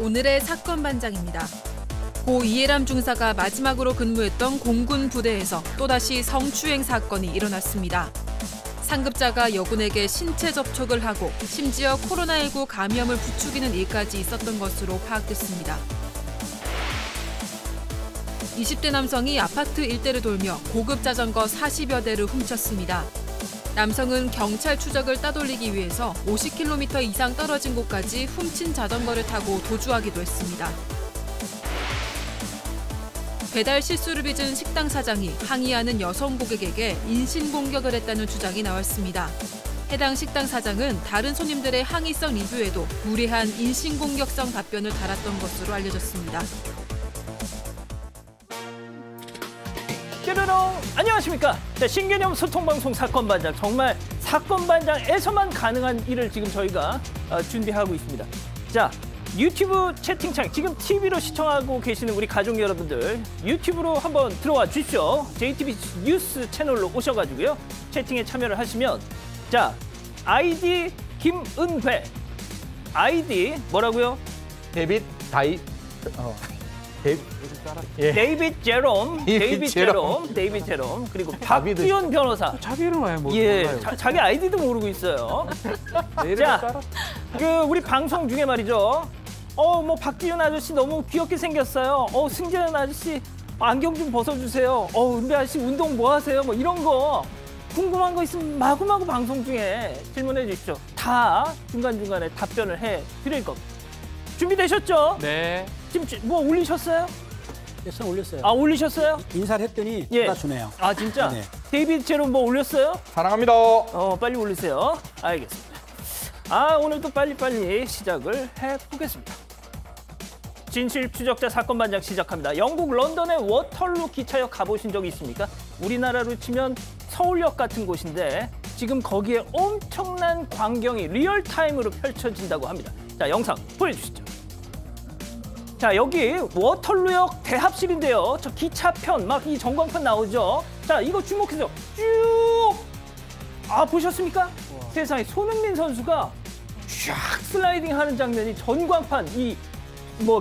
오늘의 사건 반장입니다. 고 이해람 중사가 마지막으로 근무했던 공군 부대에서 또다시 성추행 사건이 일어났습니다. 상급자가 여군에게 신체 접촉을 하고 심지어 코로나19 감염을 부추기는 일까지 있었던 것으로 파악됐습니다. 20대 남성이 아파트 일대를 돌며 고급 자전거 40여 대를 훔쳤습니다. 남성은 경찰 추적을 따돌리기 위해서 50km 이상 떨어진 곳까지 훔친 자전거를 타고 도주하기도 했습니다. 배달 실수를 빚은 식당 사장이 항의하는 여성 고객에게 인신공격을 했다는 주장이 나왔습니다. 해당 식당 사장은 다른 손님들의 항의성 리뷰에도 무례한 인신공격성 답변을 달았던 것으로 알려졌습니다. 뾰로롱! 안녕하십니까? 자, 신개념 소통방송 사건반장, 정말 사건반장에서만 가능한 일을 지금 저희가 준비하고 있습니다. 자, 유튜브 채팅창, 지금 TV로 시청하고 계시는 우리 가족 여러분들, 유튜브로 한번 들어와 주십시오. JTBC 뉴스 채널로 오셔가지고요. 채팅에 참여를 하시면, 자, 아이디 김은회, 아이디 뭐라고요? 데이빗 제롬, 그리고 박지훈 변호사. 자기 이름 아예 몰라요. 자기 아이디도 모르고 있어요. 자, 우리 방송 중에 말이죠. 뭐 박지훈 아저씨 너무 귀엽게 생겼어요. 승재현 아저씨 안경 좀 벗어주세요. 은배 아저씨 운동 뭐 하세요? 뭐 이런 거 궁금한 거 있으면 마구마구 방송 중에 질문해 주십시오. 다 중간중간에 답변을 해 드릴 겁니다. 준비되셨죠? 네. 지금 뭐 올리셨어요? 네, 올렸어요. 아, 올리셨어요? 인사를 했더니 예. 받아주네요. 아, 진짜? 네. 데이비드 제롬 뭐 올렸어요? 사랑합니다. 빨리 올리세요. 알겠습니다. 오늘도 빨리빨리 시작을 해보겠습니다. 진실 추적자 사건 반장 시작합니다. 영국 런던의 워털루 기차역 가보신 적이 있습니까? 우리나라로 치면 서울역 같은 곳인데 지금 거기에 엄청난 광경이 리얼타임으로 펼쳐진다고 합니다. 자, 영상 보여주시죠. 자, 여기 워털루역 대합실인데요. 저 기차편 막 이 전광판 나오죠. 자, 이거 주목해서 쭉! 보셨습니까? 우와. 세상에 손흥민 선수가 쫙 슬라이딩 하는 장면이 전광판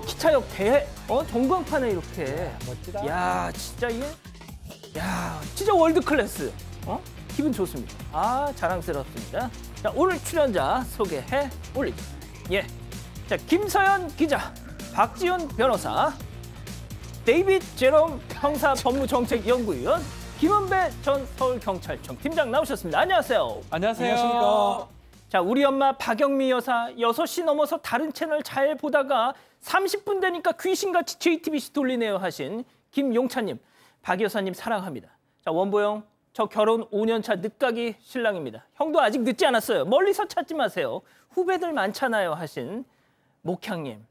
기차역 전광판에 이렇게. 멋지다. 야, 진짜 이게 진짜 월드 클래스. 기분 좋습니다. 자랑스럽습니다. 자, 오늘 출연자 소개해 올리죠. 예. 자, 김서연 기자, 박지훈 변호사, 데이빗 제롬 형사 법무정책연구위원, 김은배 전 서울경찰청 팀장 나오셨습니다. 안녕하세요. 안녕하세요. 안녕하십니까. 자, 우리 엄마 박영미 여사 6시 넘어서 다른 채널 잘 보다가 30분 되니까 귀신같이 JTBC 돌리네요 하신 김용찬님, 박 여사님 사랑합니다. 자, 원보영, 저 결혼 5년차 늦가기 신랑입니다. 형도 아직 늦지 않았어요. 멀리서 찾지 마세요. 후배들 많잖아요 하신 목향님.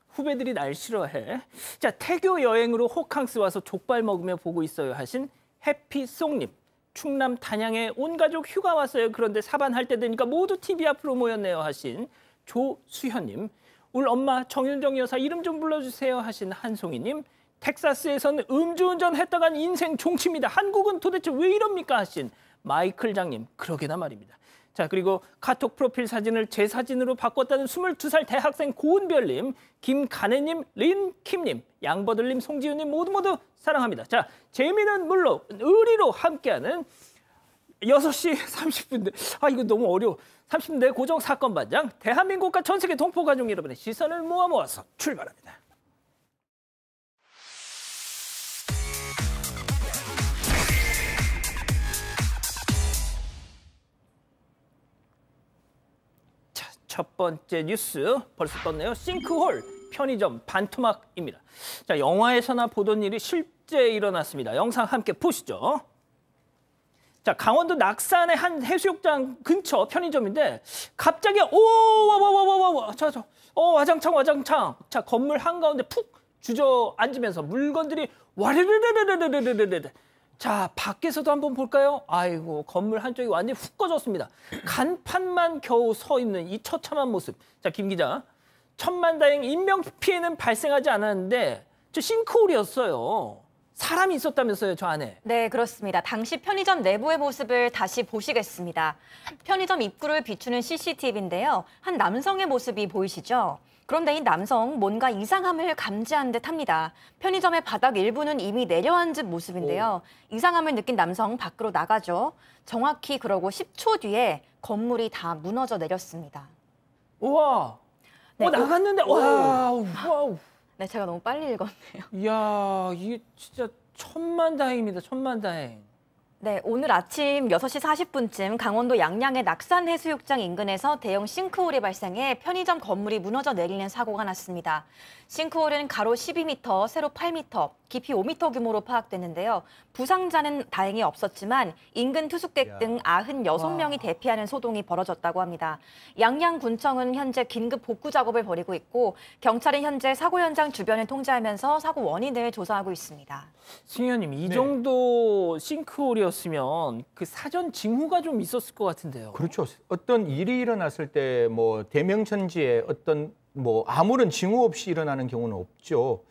후배들이 날 싫어해. 자, 태교 여행으로 호캉스 와서 족발 먹으며 보고 있어요 하신 해피송님. 충남 단양에 온 가족 휴가 왔어요. 그런데 사반할 때 되니까 모두 TV 앞으로 모였네요 하신 조수현님. 우리 엄마 정윤정 여사 이름 좀 불러주세요 하신 한송이님. 텍사스에선 음주운전 했다간 인생 종치입니다. 한국은 도대체 왜 이럽니까 하신 마이클 장님. 그러게나 말입니다. 자, 그리고 카톡 프로필 사진을 제 사진으로 바꿨다는 22살 대학생 고은별님, 김가네님, 린킴님, 양버들님, 송지훈님 모두 사랑합니다. 자, 재미는 물론 의리로 함께하는 6시 30분대. 이거 너무 어려워. 30분대 고정 사건 반장, 대한민국과 전 세계 동포 가족 여러분의 시선을 모아서 출발합니다. 첫 번째 뉴스 벌써 떴네요. 싱크홀 편의점 반토막입니다. 자, 영화에서나 보던 일이 실제 일어났습니다. 영상 함께 보시죠. 자, 강원도 낙산의 한 해수욕장 근처 편의점인데 갑자기 와장창. 자, 건물 한가운데 푹 주저앉으면서 물건들이 와르르르르르르르르. 자, 밖에서도 한번 볼까요? 아이고, 건물 한쪽이 완전히 훅 꺼졌습니다. 간판만 겨우 서 있는 이 처참한 모습. 자, 김 기자. 천만다행 인명 피해는 발생하지 않았는데 저 싱크홀이었어요. 사람이 있었다면서요, 저 안에. 네, 그렇습니다. 당시 편의점 내부의 모습을 다시 보시겠습니다. 편의점 입구를 비추는 CCTV인데요. 한 남성의 모습이 보이시죠? 그런데 이 남성 뭔가 이상함을 감지한 듯합니다. 편의점의 바닥 일부는 이미 내려앉은 모습인데요. 이상함을 느낀 남성 밖으로 나가죠. 정확히 그러고 10초 뒤에 건물이 다 무너져 내렸습니다. 우와. 네, 나갔는데 와우. 네, 제가 너무 빨리 읽었네요. 이야, 이게 진짜 천만다행입니다. 천만다행. 네, 오늘 아침 6시 40분쯤 강원도 양양의 낙산해수욕장 인근에서 대형 싱크홀이 발생해 편의점 건물이 무너져 내리는 사고가 났습니다. 싱크홀은 가로 12m, 세로 8m, 깊이 5m 규모로 파악됐는데요. 부상자는 다행히 없었지만 인근 투숙객 등 96명이 대피하는 소동이 벌어졌다고 합니다. 양양군청은 현재 긴급 복구 작업을 벌이고 있고 경찰은 현재 사고 현장 주변을 통제하면서 사고 원인을 조사하고 있습니다. 승 의원님, 이 정도 싱크홀이었으면 그 사전 징후가 좀 있었을 것 같은데요. 그렇죠. 어떤 일이 일어났을 때 뭐 대명천지에 어떤 뭐 아무런 징후 없이 일어나는 경우는 없죠.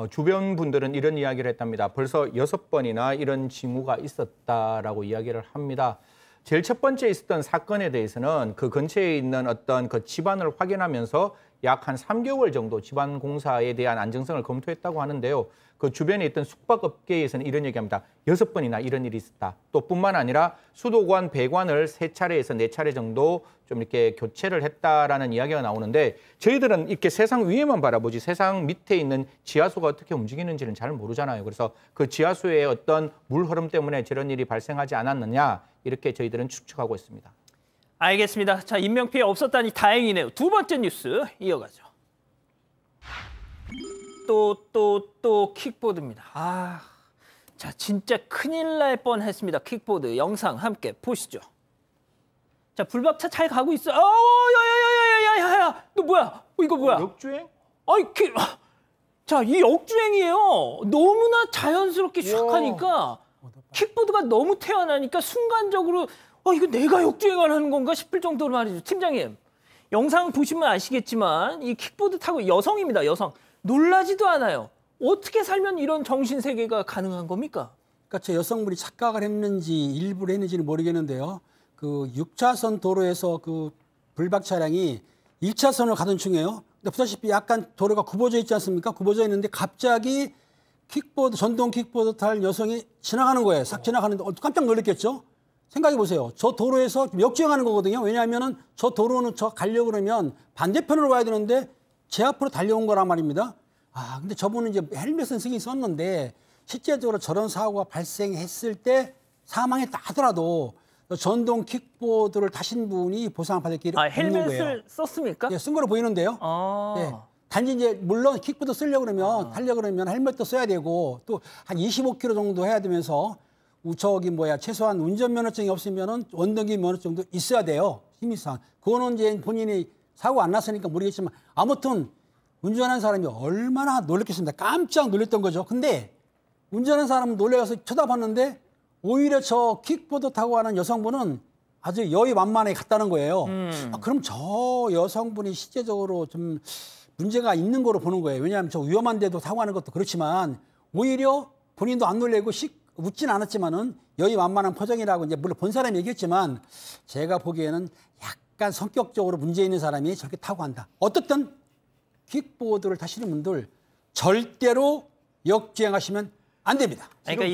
주변 분들은 이런 이야기를 했답니다. 벌써 6번이나 이런 징후가 있었다라고 이야기를 합니다. 제일 첫 번째 있었던 사건에 대해서는 그 근처에 있는 어떤 그 집안을 확인하면서 약 한 3개월 정도 집안 공사에 대한 안정성을 검토했다고 하는데요. 그 주변에 있던 숙박업계에서는 이런 얘기합니다. 6번이나 이런 일이 있었다. 또 뿐만 아니라 수도관, 배관을 3차례에서 4차례 정도 좀 이렇게 교체를 했다라는 이야기가 나오는데 저희들은 이렇게 세상 위에만 바라보지 세상 밑에 있는 지하수가 어떻게 움직이는지는 잘 모르잖아요. 그래서 그 지하수의 어떤 물 흐름 때문에 저런 일이 발생하지 않았느냐 이렇게 저희들은 추측하고 있습니다. 알겠습니다. 자, 인명피해 없었다니 다행이네요. 두 번째 뉴스 이어가죠. 또 킥보드입니다. 자, 진짜 큰일 날 뻔했습니다. 킥보드 영상 함께 보시죠. 자, 불박차 잘 가고 있어. 야야야야야야야, 너 뭐야? 이거 뭐야? 역주행? 자, 이 역주행이에요. 너무나 자연스럽게 슉 하니까 킥보드가 너무 태어나니까 순간적으로 이거 내가 역주행을 하는 건가 싶을 정도로 말이죠. 팀장님, 영상 보시면 아시겠지만 이 킥보드 타고 여성입니다. 여성. 놀라지도 않아요. 어떻게 살면 이런 정신세계가 가능한 겁니까? 그러니까 저 여성분이 착각을 했는지 일부러 했는지는 모르겠는데요. 그 6차선 도로에서 그 불박 차량이 1차선을 가던 중이에요. 근데 보다시피 약간 도로가 굽어져 있지 않습니까? 굽어져 있는데 갑자기 킥보드, 전동 킥보드 탈 여성이 지나가는 거예요. 싹 지나가는데 깜짝 놀랐겠죠? 생각해 보세요. 저 도로에서 역주행하는 거거든요. 왜냐하면은 저 도로는 저 가려고 그러면 반대편으로 와야 되는데 제 앞으로 달려온 거란 말입니다. 근데 저분은 이제 헬멧은 쓰긴 썼는데 실제적으로 저런 사고가 발생했을 때 사망했다 하더라도 전동 킥보드를 타신 분이 보상을 받을 길이 없는 거예요. 헬멧을 썼습니까? 네, 쓴 거로 보이는데요. 네. 단지 이제 물론 킥보드 쓰려고 그러면 타려고 그러면 헬멧도 써야 되고 또 한 25km 정도 해야 되면서 최소한 운전면허증이 없으면은 원동기 면허증도 있어야 돼요. 심의상. 그거는 이제 본인이 사고 안 났으니까 모르겠지만 아무튼 운전하는 사람이 얼마나 놀랐겠습니까? 깜짝 놀랐던 거죠. 근데 운전하는 사람은 놀라서 쳐다봤는데 오히려 저 킥보드 타고 가는 여성분은 아주 여유만만하게 갔다는 거예요. 그럼 저 여성분이 실제적으로 좀 문제가 있는 거로 보는 거예요. 왜냐하면 저 위험한 데도 타고 가는 것도 그렇지만 오히려 본인도 안 놀래고 웃진 않았지만은 여유만만한 표정이라고 이제 물론 본 사람이 얘기했지만 제가 보기에는 약간 성격적으로 문제 있는 사람이 저렇게 타고 간다. 어떻든 킥보드를 타시는 분들 절대로 역주행하시면 안 됩니다. 그러니까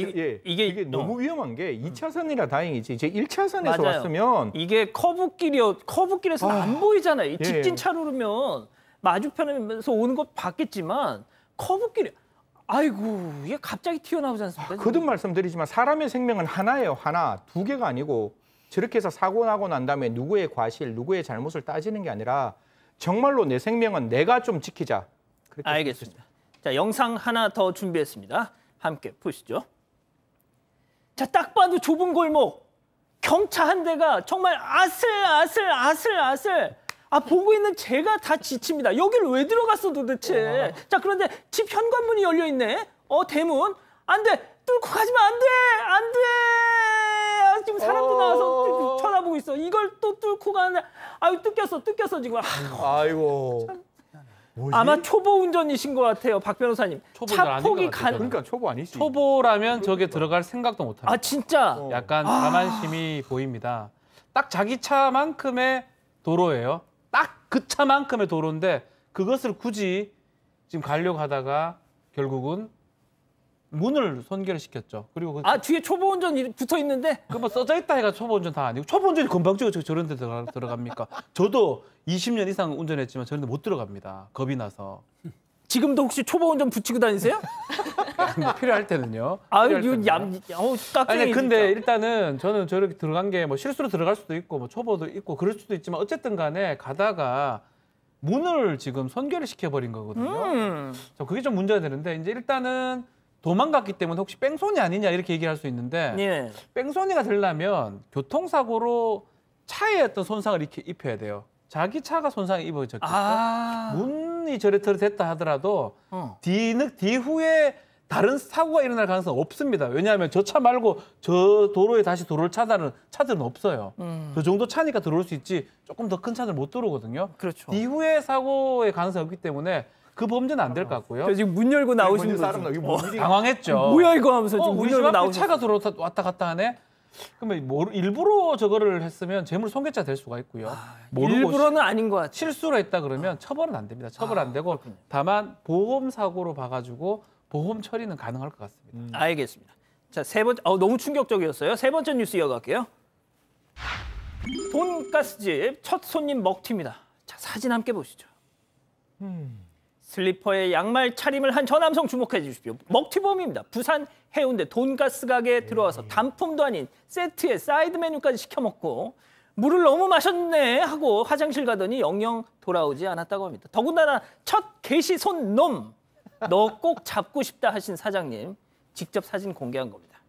이게 너무 위험한 게 2차선이라 다행이지. 이제 1차선에서 맞아요. 왔으면 이게 커브길에서 안 보이잖아요. 직진 차로면 마주편에서 오는 것 봤겠지만 커브길에 이게 갑자기 튀어나오지 않습니까? 거듭 말씀드리지만 사람의 생명은 하나예요. 하나. 두 개가 아니고 저렇게 해서 사고 나고 난 다음에 누구의 과실, 누구의 잘못을 따지는 게 아니라 정말로 내 생명은 내가 좀 지키자. 알겠습니다. 자, 영상 하나 더 준비했습니다. 함께 보시죠. 자, 딱 봐도 좁은 골목. 경차 한 대가 정말 아슬아슬. 보고 있는 제가 다 지칩니다. 여기를 왜 들어갔어 도대체. 자, 그런데 집 현관문이 열려있네. 대문. 안 돼. 뚫고 가지면 안 돼. 지금 사람도 나와서 쳐다보고 있어. 이걸 또 뚫고 가는데 뜯겼어 지금. 아이고. 뭐지? 아마 초보 운전이신 것 같아요, 박 변호사님. 초보 운전 아닌 것 차폭이 같아요, 그러니까 초보 아니지. 초보라면 저게 들어갈 생각도 못합니다. 아 진짜. 약간 자만심이 보입니다. 딱 자기 차만큼의 도로예요. 딱 그 차만큼의 도로인데 그것을 굳이 지금 가려고 하다가 결국은 문을 손괴를 시켰죠. 그리고 아 뒤에 초보 운전 붙어 있는데. 그뭐 써져 있다 해가 초보 운전 다 아니고 초보 운전이 금방 저런 데 들어갑니까? 저도 20년 이상 운전했지만 저런 데 못 들어갑니다. 겁이 나서. 지금도 혹시 초보 운전 붙이고 다니세요? 뭐 필요할 때는요. 아유, 필요할 때는요. 깍쟁이. 아니 근데 진짜. 일단은 저는 저렇게 들어간 게 뭐 실수로 들어갈 수도 있고 뭐 초보도 있고 그럴 수도 있지만 어쨌든 간에 가다가 문을 지금 손괴를 시켜버린 거거든요. 저 그게 좀 문제가 되는데 이제 일단은 도망갔기 때문에 혹시 뺑소니 아니냐 이렇게 얘기할 수 있는데 예. 뺑소니가 되려면 교통사고로 차에 어떤 손상을 입혀야 돼요. 자기 차가 손상이 입어졌기 때문에 문이 저렇게 됐다 하더라도 뒤후에 다른 사고가 일어날 가능성은 없습니다. 왜냐하면 저 차 말고 저 도로에 다시 도로를 차다는 차들은 없어요. 저 정도 차니까 들어올 수 있지 조금 더 큰 차들 못 들어오거든요. 그렇죠. 뒤후에 사고의 가능성이 없기 때문에 그 범죄는 안 될 것 같고요. 저 지금 문 열고 나오시는 사람 거죠. 여기 뭐 일이 당황했죠. 뭐야 이거 하면서 지금 문 우리 집 열고 앞에 나오셨어요. 차가 들어 왔다 갔다 하네. 그러면 일부러 저거를 했으면 재물 손괴죄가 될 수가 있고요. 모르고 일부러는 아닌 것 같아요. 실수로 했다 그러면 처벌은 안 됩니다. 처벌 안 되고 다만 보험 사고로 봐가지고 보험 처리는 가능할 것 같습니다. 알겠습니다. 자, 세 번째, 너무 충격적이었어요. 세 번째 뉴스 이어갈게요. 돈가스집 첫 손님 먹튀입니다. 자, 사진 함께 보시죠. 슬리퍼에 양말 차림을 한 저 남성 주목해 주십시오. 먹튀범입니다. 부산 해운대 돈가스 가게에 들어와서 단품도 아닌 세트에 사이드 메뉴까지 시켜 먹고 물을 너무 마셨네 하고 화장실 가더니 영영 돌아오지 않았다고 합니다. 더군다나 첫 게시 손놈 너 꼭 잡고 싶다 하신 사장님 직접 사진 공개한 겁니다.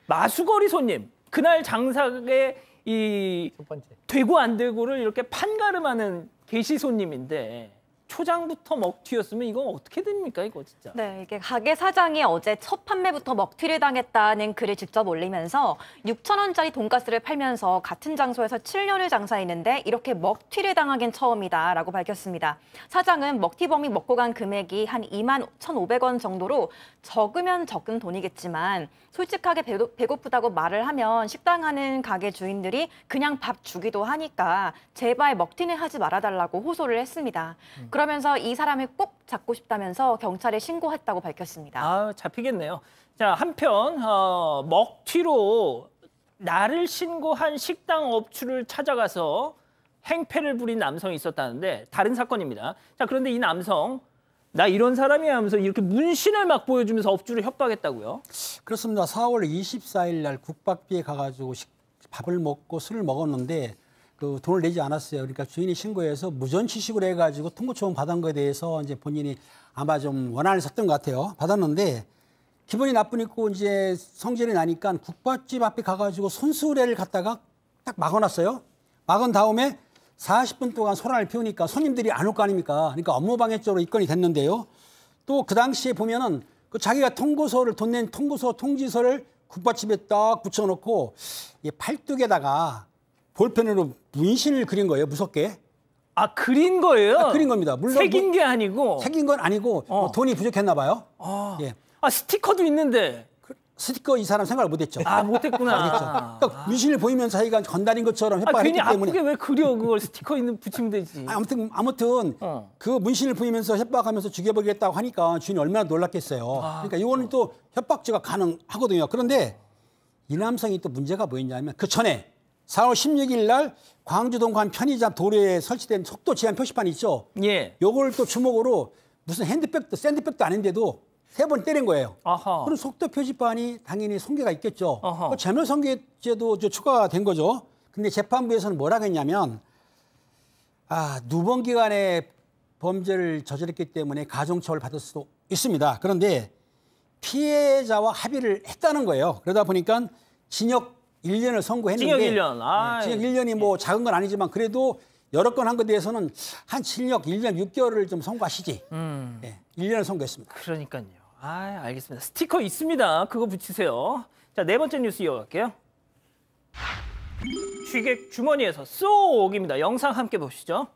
마수거리 손님 그날 장사에 이 첫 번째. 되고 안 되고를 이렇게 판가름하는 게시 손님인데 초장부터 먹튀였으면 이거 어떻게 됩니까 이거 진짜. 네, 이게 가게 사장이 어제 첫 판매부터 먹튀를 당했다는 글을 직접 올리면서 6,000원짜리 돈가스를 팔면서 같은 장소에서 7년을 장사했는데 이렇게 먹튀를 당하긴 처음이다라고 밝혔습니다. 사장은 먹튀범이 먹고 간 금액이 한 21,500원 정도로 적으면 적은 돈이겠지만 솔직하게 배고프다고 말을 하면 식당 하는 가게 주인들이 그냥 밥 주기도 하니까 제발 먹튀는 하지 말아달라고 호소를 했습니다. 그러면서 이 사람을 꼭 잡고 싶다면서 경찰에 신고했다고 밝혔습니다. 아, 잡히겠네요. 자, 한편 먹튀로 나를 신고한 식당 업주를 찾아가서 행패를 부린 남성이 있었다는데 다른 사건입니다. 자, 그런데 이 남성 나 이런 사람이야 하면서 이렇게 문신을 막 보여주면서 업주를 협박했다고요? 그렇습니다. 4월 24일 날 국밥집에 가가지고 밥을 먹고 술을 먹었는데 그 돈을 내지 않았어요. 그러니까 주인이 신고해서 무전취식으로 해가지고 통고초원 받은 거에 대해서 이제 본인이 아마 좀 원한을 섰던 것 같아요. 받았는데 기분이 나쁘니까 이제 성질이 나니까 국밥집 앞에 가가지고 손수레를 갖다가 딱 막아놨어요. 막은 다음에 40분 동안 소란을 피우니까 손님들이 안 올 거 아닙니까? 그러니까 업무방해죄로 입건이 됐는데요. 또 그 당시에 보면은 그 자기가 통고서를 돈 낸 통고서 통지서를 국밥집에 딱 붙여놓고 이 팔뚝에다가 볼펜으로 문신을 그린 거예요. 무섭게. 아, 그린 거예요? 그린 겁니다. 물론 새긴 게 아니고. 새긴 건 아니고 뭐 돈이 부족했나 봐요. 예. 아, 스티커도 있는데. 스티커 이 사람 생각을 못했죠. 아, 못했구나. 그러니까 문신을 보이면서 자기가 건달인 것처럼 아, 협박을 괜히 했기 때문에. 아프게 왜 그려 그걸 스티커 있는 붙이면 되지. 아무튼 그 문신을 보이면서 협박하면서 죽여버리겠다고 하니까 주인이 얼마나 놀랐겠어요. 그러니까 이거는 또 협박죄가 가능하거든요. 그런데 이 남성이 또 문제가 뭐였냐면 그 전에 4월 16일 날 광주 동관 편의점 도로에 설치된 속도 제한 표시판 있죠. 예. 요걸 또 주먹으로 무슨 핸드백도 샌드백도 아닌데도 3번 때린 거예요. 아하. 그럼 속도 표지판이 당연히 손괴가 있겠죠. 아하. 그 제물손괴죄도 추가가 된 거죠. 근데 재판부에서는 뭐라고 했냐면 누번 기간에 범죄를 저질렀기 때문에 가중처벌 받을 수도 있습니다. 그런데 피해자와 합의를 했다는 거예요. 그러다 보니까 징역 1년을 선고했는데 징역 1년. 아, 징역 1년이 뭐 작은 건 아니지만 그래도 여러 건 한 것에 대해서는 한 징역 1년 6개월을 좀 선고하시지. 1년을 선고했습니다. 그러니까요. 아, 알겠습니다. 스티커 있습니다. 그거 붙이세요. 자, 네 번째 뉴스 이어갈게요. 취객 주머니에서 쏙입니다. 영상 함께 보시죠.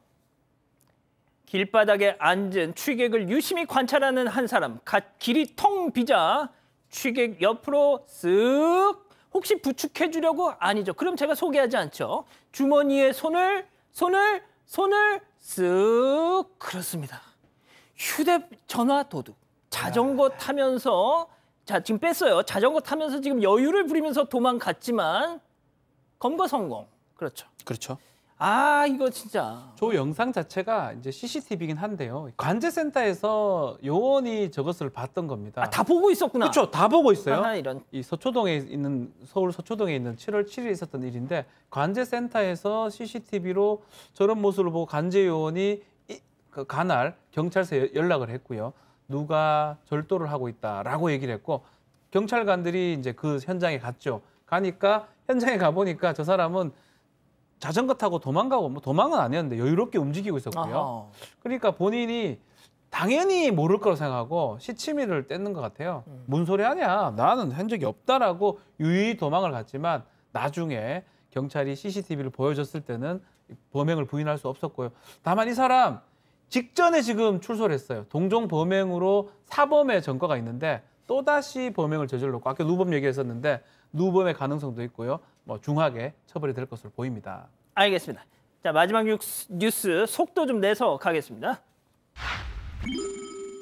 길바닥에 앉은 취객을 유심히 관찰하는 한 사람. 길이 텅 비자 취객 옆으로 쓱. 혹시 부축해 주려고? 아니죠. 그럼 제가 소개하지 않죠. 주머니에 손을 쓱. 그렇습니다. 휴대전화 도둑. 자전거 타면서 자 지금 뺐어요. 자전거 타면서 지금 여유를 부리면서 도망갔지만 검거 성공. 그렇죠. 그렇죠. 아 이거 진짜. 저 영상 자체가 이제 CCTV이긴 한데요. 관제센터에서 요원이 저것을 봤던 겁니다. 아, 다 보고 있었구나. 그렇죠. 다 보고 있어요. 아하, 이런. 이 서초동에 있는 서울 서초동에 있는 7월 7일에 있었던 일인데 관제센터에서 CCTV로 저런 모습을 보고 관제 요원이 그날 경찰서에 연락을 했고요. 누가 절도를 하고 있다라고 얘기를 했고 경찰관들이 이제 그 현장에 갔죠. 가니까 현장에 가 보니까 저 사람은 자전거 타고 도망가고 뭐 도망은 아니었는데 여유롭게 움직이고 있었고요. 아하. 그러니까 본인이 당연히 모를 거라고 생각하고 시치미를 뗐는 것 같아요. 뭔 소리 하냐? 나는 한 적이 없다라고 유유히 도망을 갔지만 나중에 경찰이 CCTV를 보여줬을 때는 범행을 부인할 수 없었고요. 다만 이 사람 직전에 지금 출소를 했어요. 동종 범행으로 사범의 전과가 있는데 또다시 범행을 저질렀고 아까 누범 얘기했었는데 누범의 가능성도 있고요. 뭐 중하게 처벌이 될 것으로 보입니다. 알겠습니다. 자 마지막 뉴스 속도 좀 내서 가겠습니다.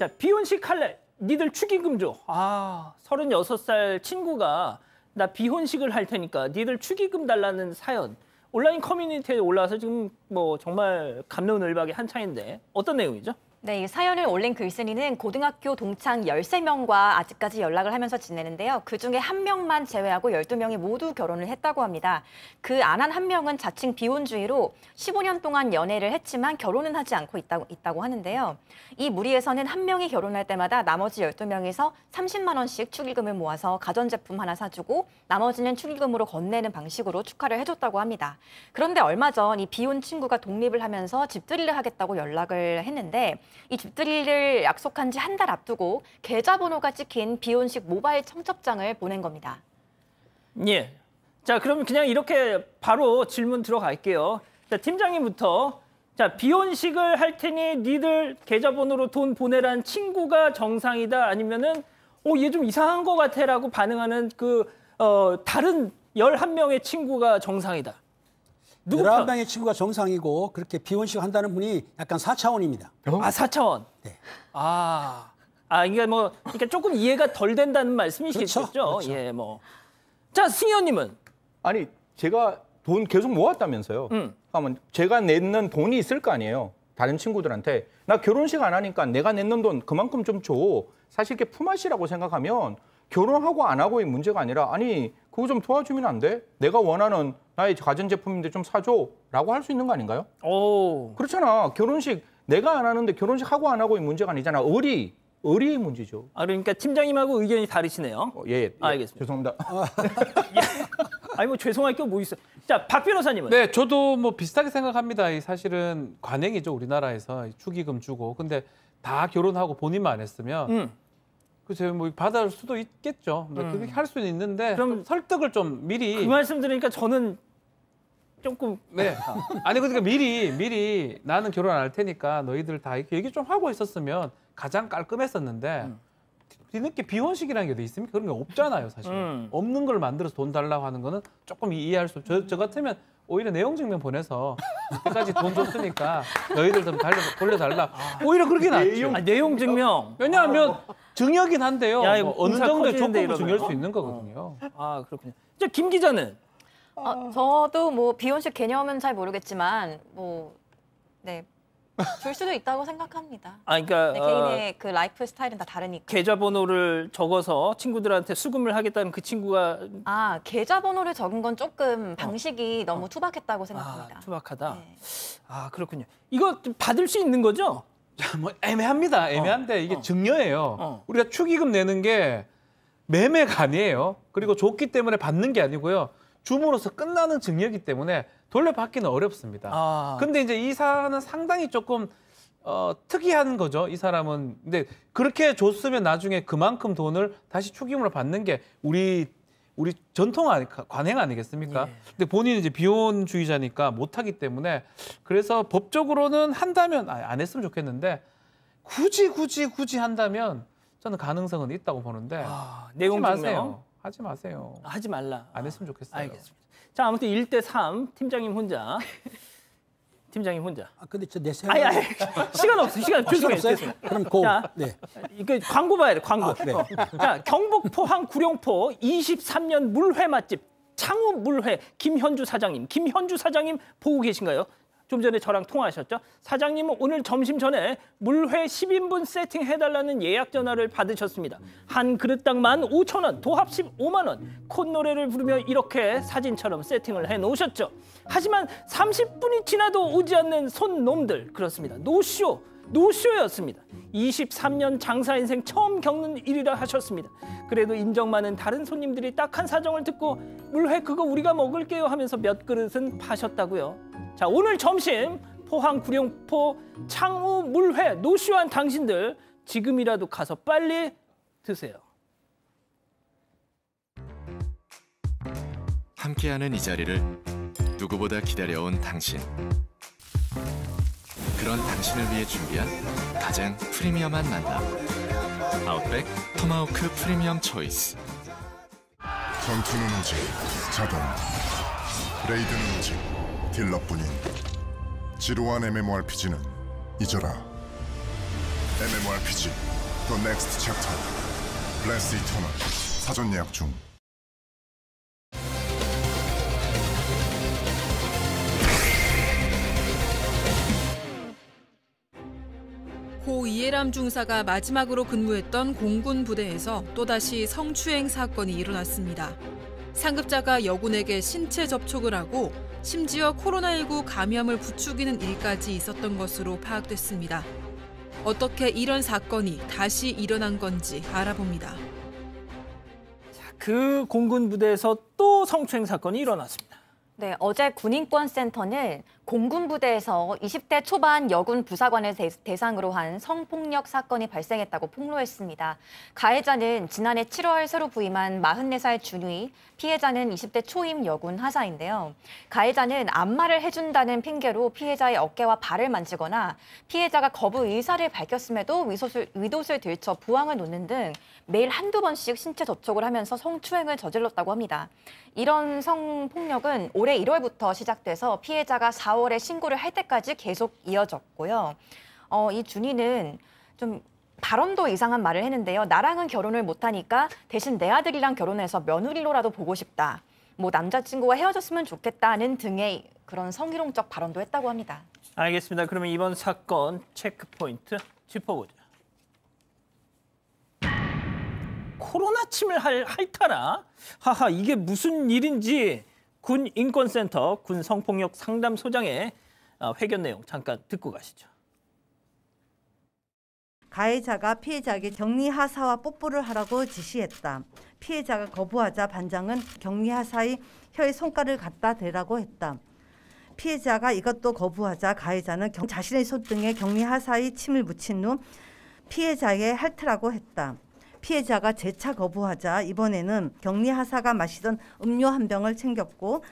자 비혼식 할래? 니들 축의금 줘. 아 36살 친구가 나 비혼식을 할 테니까 니들 축의금 달라는 사연. 온라인 커뮤니티에 올라와서 지금 뭐 정말 갑론을박이 한창인데 어떤 내용이죠? 네, 이 사연을 올린 글쓴이는 고등학교 동창 13명과 아직까지 연락을 하면서 지내는데요. 그중에 한 명만 제외하고 12명이 모두 결혼을 했다고 합니다. 그 안 한 한 명은 자칭 비혼주의로 15년 동안 연애를 했지만 결혼은 하지 않고 있다고 하는데요. 이 무리에서는 한 명이 결혼할 때마다 나머지 12명에서 30만 원씩 축의금을 모아서 가전제품 하나 사주고 나머지는 축의금으로 건네는 방식으로 축하를 해줬다고 합니다. 그런데 얼마 전 이 비혼 친구가 독립을 하면서 집들이를 하겠다고 연락을 했는데 이 집들이를 약속한 지 한 달 앞두고 계좌번호가 찍힌 비혼식 모바일 청첩장을 보낸 겁니다. 예. 자, 그럼 그냥 이렇게 바로 질문 들어갈게요. 자, 팀장님부터. 자, 비혼식을 할 테니 니들 계좌번호로 돈 보내란 친구가 정상이다 아니면은 얘 좀 이상한 거 같아라고 반응하는 다른 11명의 친구가 정상이다. 누구 편? 11명의 친구가 정상이고 그렇게 비혼식 한다는 분이 약간 4차원입니다. 아, 4차원. 네. 이게 뭐 그러니까 조금 이해가 덜 된다는 말씀이시겠죠? 그렇죠. 예, 뭐. 자, 승희원님은 아니 제가 돈 계속 모았다면서요. 그러면 제가 내는 돈이 있을 거 아니에요. 다른 친구들한테. 나 결혼식 안 하니까 내가 내는 돈 그만큼 좀 줘. 사실 이게 품앗이라고 생각하면 결혼하고 안 하고의 문제가 아니라 아니 그거 좀 도와주면 안 돼? 내가 원하는 나의 가전제품인데 좀 사줘. 라고 할 수 있는 거 아닌가요? 오. 그렇잖아. 결혼식 내가 안 하는데 결혼식 하고 안 하고의 문제가 아니잖아. 의리의 문제죠. 그러니까 팀장님하고 의견이 다르시네요. 예. 알겠습니다. 죄송합니다. 아니 뭐 죄송할 게 뭐 있어. 자, 박 변호사님은. 네, 저도 뭐 비슷하게 생각합니다. 이 사실은 관행이죠, 우리나라에서 축의금 주고. 근데 다 결혼하고 본인만 안 했으면 글쎄요, 뭐 받을 수도 있겠죠. 그렇게 할 수는 있는데 그럼 좀 설득을 좀 미리. 그 말씀 들으니까 저는 조금 네. 아니 그러니까 미리 나는 결혼 안 할 테니까 너희들 다 이렇게 얘기 좀 하고 있었으면 가장 깔끔했었는데 뒤늦게 비혼식이라는 게 어디 있습니까? 그런 게 없잖아요, 사실. 없는 걸 만들어서 돈 달라고 하는 거는 조금 이해할 수. 저 같으면 오히려 내용 증명 보내서 그때까지 돈 줬으니까 너희들 좀 돌려달라. 오히려 그렇게 낫죠. 내용 증명. 왜냐하면 증여긴 한데요. 야, 이거 뭐 어느 공사 정도의 커지는데 조건을 증여할 이러면. 수 있는 거거든요. 아, 그렇군요. 자, 김 기자는. 저도 뭐 비혼식 개념은 잘 모르겠지만 줄 수도 있다고 생각합니다. 그러니까 네, 개인의 그 라이프 스타일은 다 다르니까. 계좌번호를 적어서 친구들한테 수금을 하겠다는 그 친구가 계좌번호를 적은 건 조금 방식이 너무 투박했다고 생각합니다. 투박하다. 네. 그렇군요. 이거 좀 받을 수 있는 거죠? 뭐 애매합니다. 애매한데 이게 증여예요. 우리가 축의금 내는 게 매매가 아니에요. 그리고 줬기 때문에 받는 게 아니고요. 줌으로써 끝나는 증여이기 때문에 돌려받기는 어렵습니다. 근데 이제 이 사안은 상당히 조금 특이한 거죠. 이 사람은. 근데 그렇게 줬으면 나중에 그만큼 돈을 다시 축의금으로 받는 게 우리 우리 전통 관행 아니겠습니까? 예. 근데 본인은 이제 비혼주의자니까 못하기 때문에 그래서 법적으로는 한다면 안 했으면 좋겠는데 굳이 한다면 저는 가능성은 있다고 보는데 내용 하지 증명. 마세요. 하지 마세요. 하지 말라. 안 했으면 좋겠어요. 알겠습니다. 자, 아무튼 1대3 팀장님 혼자. 팀장님 혼자. 근데 저 내 아니, 생각. 시간 없어. 시간 죄송해요. 없어요? 죄송해요. 그럼 고. 자, 네. 이거 광고 봐야 돼. 광고. 그래. 자, 경북 포항 구룡포 23년 물회 맛집 창우 물회 김현주 사장님. 김현주 사장님 보고 계신가요? 좀 전에 저랑 통화하셨죠? 사장님은 오늘 점심 전에 물회 10인분 세팅해달라는 예약 전화를 받으셨습니다. 한 그릇당 15,000원, 도합 15만 원. 콧노래를 부르며 이렇게 사진처럼 세팅을 해놓으셨죠. 하지만 30분이 지나도 오지 않는 손놈들. 그렇습니다. 노쇼였습니다. 23년 장사 인생 처음 겪는 일이라 하셨습니다. 그래도 인정 많은 다른 손님들이 딱한 사정을 듣고 물회 그거 우리가 먹을게요 하면서 몇 그릇은 파셨다고요. 자, 오늘 점심 포항 구룡포 창우 물회 노쇼한 당신들 지금이라도 가서 빨리 드세요. 함께하는 이 자리를 누구보다 기다려온 당신. 그런 당신을 위해 준비한 가장 프리미엄한 만남. 아웃백 토마호크 프리미엄 초이스. 전투는 오직 자동, 레이드는 오직 딜러뿐인 지루한 MMORPG는 잊어라. MMORPG The Next Chapter Blast Eternal 사전 예약 중. 고 이해람 중사가 마지막으로 근무했던 공군 부대에서 또다시 성추행 사건이 일어났습니다. 상급자가 여군에게 신체 접촉을 하고 심지어 코로나19 감염을 부추기는 일까지 있었던 것으로 파악됐습니다. 어떻게 이런 사건이 다시 일어난 건지 알아봅니다. 그 공군 부대에서 또 성추행 사건이 일어났습니다. 네, 어제 군인권센터는 공군 부대에서 20대 초반 여군 부사관을 대상으로 한 성폭력 사건이 발생했다고 폭로했습니다. 가해자는 지난해 7월 새로 부임한 44살 준위, 피해자는 20대 초임 여군 하사인데요. 가해자는 안마를 해준다는 핑계로 피해자의 어깨와 발을 만지거나 피해자가 거부 의사를 밝혔음에도 위옷을 들쳐 부항을 놓는 등 매일 한두 번씩 신체 접촉을 하면서 성추행을 저질렀다고 합니다. 이런 성폭력은 올해 1월부터 시작돼서 피해자가 4월에 신고를 할 때까지 계속 이어졌고요. 이 준이는 좀 발언도 이상한 말을 했는데요. 나랑은 결혼을 못하니까 대신 내 아들이랑 결혼해서 며느리로라도 보고 싶다. 뭐 남자친구와 헤어졌으면 좋겠다는 등의 그런 성희롱적 발언도 했다고 합니다. 알겠습니다. 그러면 이번 사건 체크 포인트 짚어보죠. 코로나 침을 핥아라? 하하, 이게 무슨 일인지 군 인권센터 군 성폭력 상담소장의 회견 내용 잠깐 듣고 가시죠. 가해자가 피해자에게 격리하사와 뽀뽀를 하라고 지시했다. 피해자가 거부하자 반장은 격리하사의 혀에 손가락을 갖다 대라고 했다. 피해자가 이것도 거부하자 가해자는 자신의 손등에 격리하사의 침을 묻힌 후 피해자에게 핥으라고 했다. 피해자가 재차 거부하자 이번에는 격리하사가 마시던 음료 한 병을 챙겼고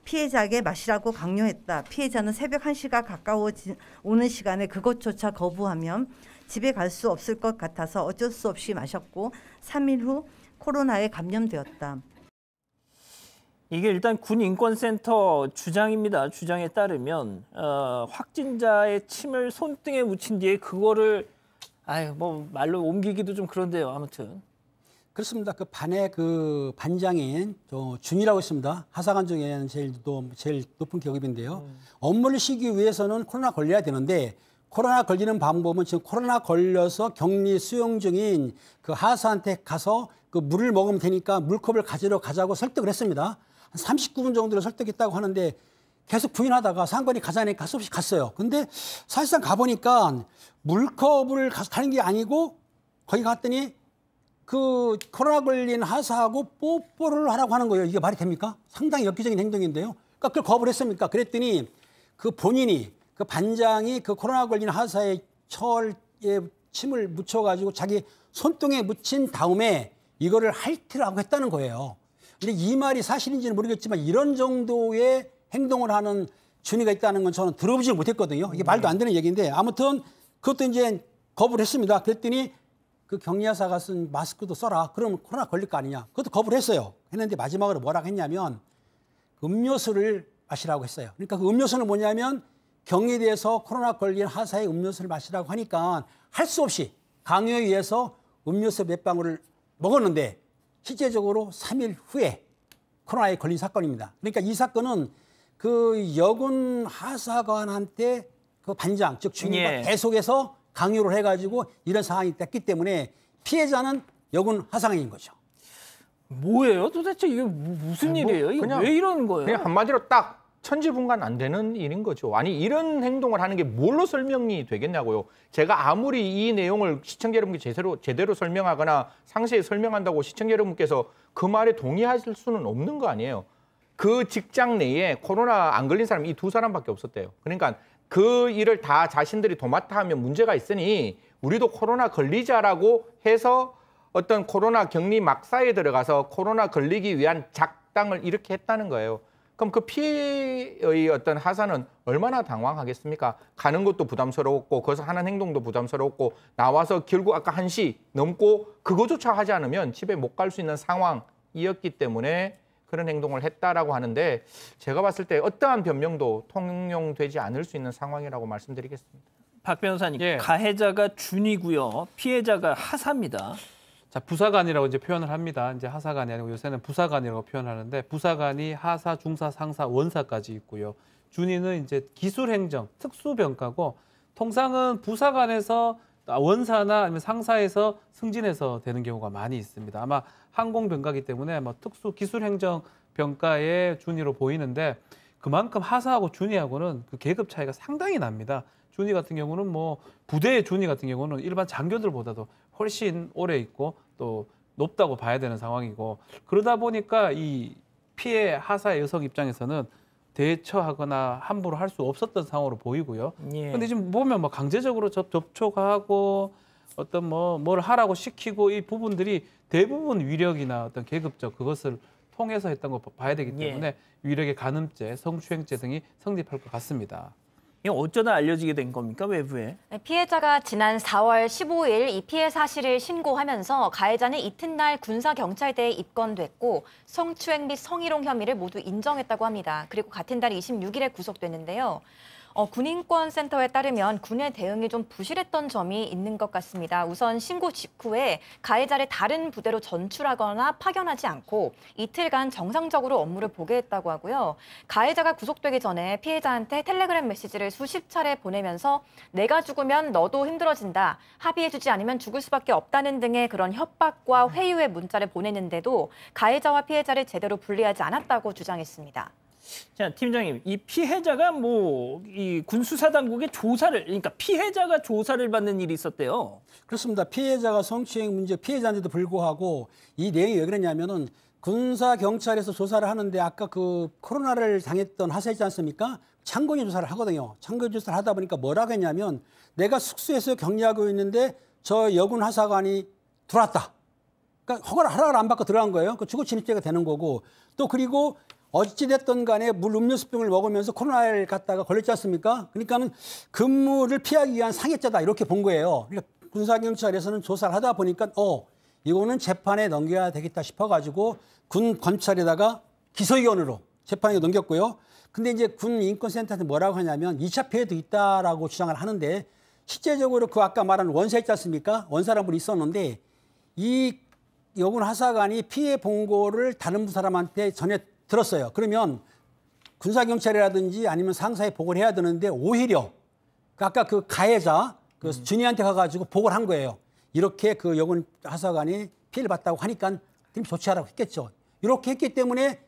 피해자에게 마시라고 강요했다. 피해자는 새벽 1시가 가까워오는 시간에 그것조차 거부하면 집에 갈 수 없을 것 같아서 어쩔 수 없이 마셨고 3일 후 코로나에 감염되었다. 이게 일단 군 인권센터 주장입니다. 주장에 따르면 확진자의 침을 손등에 묻힌 뒤에 그거를 뭐 말로 옮기기도 좀 그런데요. 아무튼 그렇습니다. 그 반의 그 반장인 준이라고 있습니다. 하사관 중에는 제일 높은 계급인데요. 업무를 쉬기 위해서는 코로나 걸려야 되는데 코로나 걸리는 방법은 지금 코로나 걸려서 격리 수용 중인 그 하사한테 가서 그 물을 먹으면 되니까 물컵을 가지러 가자고 설득을 했습니다. 한 39분 정도로 설득했다고 하는데 계속 부인하다가 상관이 가자니까 할 수 없이 갔어요. 근데 사실상 가보니까 물컵을 가는 게 아니고 거기 갔더니 그 코로나 걸린 하사하고 뽀뽀를 하라고 하는 거예요. 이게 말이 됩니까? 상당히 엽기적인 행동인데요. 그러니까 그걸 거부를 했습니까? 그랬더니 그 본인이 그 반장이 그 코로나 걸린 하사의 처에 침을 묻혀가지고 자기 손등에 묻힌 다음에 이거를 핥으라고 했다는 거예요. 이 말이 사실인지는 모르겠지만 이런 정도의 행동을 하는 준이가 있다는 건 저는 들어보지 못했거든요. 이게 말도 안 되는 얘기인데 아무튼 그것도 이제 거부를 했습니다. 그랬더니 그 격리하사가 쓴 마스크도 써라. 그러면 코로나 걸릴 거 아니냐. 그것도 거부를 했어요. 했는데 마지막으로 뭐라고 했냐면 음료수를 마시라고 했어요. 그러니까 그 음료수는 뭐냐면 격리돼서 코로나 걸린 하사의 음료수를 마시라고 하니까 할 수 없이 강요에 의해서 음료수 몇 방울을 먹었는데 실제적으로 3일 후에 코로나에 걸린 사건입니다. 그러니까 이 사건은 그 여군 하사관한테 그 반장, 즉 중위가 계속해서 강요를 해가지고 이런 상황이 됐기 때문에 피해자는 여군 하사관인 거죠. 뭐예요? 도대체 이게 무슨 일이에요? 이게 왜 이러는 거예요? 그냥 한마디로 딱 천지분간 안 되는 일인 거죠. 아니 이런 행동을 하는 게 뭘로 설명이 되겠냐고요. 제가 아무리 이 내용을 시청자 여러분께 제대로 설명하거나 상세히 설명한다고 시청자 여러분께서 그 말에 동의하실 수는 없는 거 아니에요. 그 직장 내에 코로나 안 걸린 사람이 이 2사람밖에 없었대요. 그러니까 그 일을 다 자신들이 도맡아 하면 문제가 있으니 우리도 코로나 걸리자라고 해서 어떤 코로나 격리 막사에 들어가서 코로나 걸리기 위한 작당을 이렇게 했다는 거예요. 그럼 그 피해의 어떤 하사는 얼마나 당황하겠습니까? 가는 것도 부담스러웠고 거기서 하는 행동도 부담스러웠고 나와서 결국 아까 1시 넘고 그거조차 하지 않으면 집에 못 갈 수 있는 상황이었기 때문에 그런 행동을 했다라고 하는데 제가 봤을 때 어떠한 변명도 통용되지 않을 수 있는 상황이라고 말씀드리겠습니다. 박 변호사님, 가해자가 준이고요. 피해자가 하사입니다. 자, 부사관이라고 이제 표현을 합니다. 이제 하사관이 아니고 요새는 부사관이라고 표현하는데 부사관이 하사, 중사, 상사, 원사까지 있고요. 준이는 이제 기술행정, 특수병과고 통상은 부사관에서 원사나 아니면 상사에서 승진해서 되는 경우가 많이 있습니다. 아마 항공병과이기 때문에 뭐 특수기술행정병과의 준이로 보이는데 그만큼 하사하고 준이하고는 그 계급 차이가 상당히 납니다. 준이 같은 경우는 뭐 부대의 준이 같은 경우는 일반 장교들보다도 훨씬 오래 있고 또 높다고 봐야 되는 상황이고 그러다 보니까 이 피해 하사의 여성 입장에서는 대처하거나 함부로 할 수 없었던 상황으로 보이고요. 근데 지금 보면 뭐 강제적으로 접촉하고 어떤 뭘 하라고 시키고 이 부분들이 대부분 위력이나 어떤 계급적 그것을 통해서 했던 거 봐야 되기 때문에 위력의 간음죄, 성추행죄 등이 성립할 것 같습니다. 이거 어쩌다 알려지게 된 겁니까, 외부에? 피해자가 지난 4월 15일 이 피해 사실을 신고하면서 가해자는 이튿날 군사경찰대에 입건됐고 성추행 및 성희롱 혐의를 모두 인정했다고 합니다. 그리고 같은 달 26일에 구속됐는데요. 군인권센터에 따르면 군의 대응이 좀 부실했던 점이 있는 것 같습니다. 우선 신고 직후에 가해자를 다른 부대로 전출하거나 파견하지 않고 이틀간 정상적으로 업무를 보게 했다고 하고요. 가해자가 구속되기 전에 피해자한테 텔레그램 메시지를 수십 차례 보내면서 내가 죽으면 너도 힘들어진다. 합의해주지 않으면 죽을 수밖에 없다는 등의 그런 협박과 회유의 문자를 보냈는데도 가해자와 피해자를 제대로 분리하지 않았다고 주장했습니다. 자, 팀장님, 이 피해자가 이 군수사당국의 조사를, 그러니까 피해자가 조사를 받는 일이 있었대요. 그렇습니다. 피해자가 성추행 문제 피해자인데도 불구하고 이 내용이 왜 그러냐면은 군사 경찰에서 조사를 하는데 아까 그 코로나를 당했던 하사 있지 않습니까? 창건이 조사를 하거든요. 창건이 조사를 하다 보니까 뭐라고 했냐면 내가 숙소에서 격리하고 있는데 저 여군 하사관이 들어왔다. 그러니까 허가를 안 받고 들어간 거예요. 그 주거 침입죄가 되는 거고 또 그리고 어찌됐든 간에 물 음료수병을 먹으면서 코로나를 갖다가 걸렸지 않습니까? 그러니까는 근무를 피하기 위한 상해죄다 이렇게 본 거예요. 그러니까 군사경찰에서는 조사를 하다 보니까 이거는 재판에 넘겨야 되겠다 싶어가지고 군 검찰에다가 기소위원으로 재판에 넘겼고요. 근데 이제 군 인권센터한테 뭐라고 하냐면 2차 피해도 있다라고 주장을 하는데 실제적으로 그 아까 말한 원사 있지 않습니까? 원사라는 분이 있었는데 이 여군 하사관이 피해 본고를 다른 사람한테 들었어요. 그러면 군사경찰이라든지 아니면 상사에 보고를 해야 되는데 오히려 아까 그 가해자 준이한테 가가지고 보고를 한 거예요. 이렇게 그 여군 하사관이 피해를 봤다고 하니까 조치하라고 했겠죠. 이렇게 했기 때문에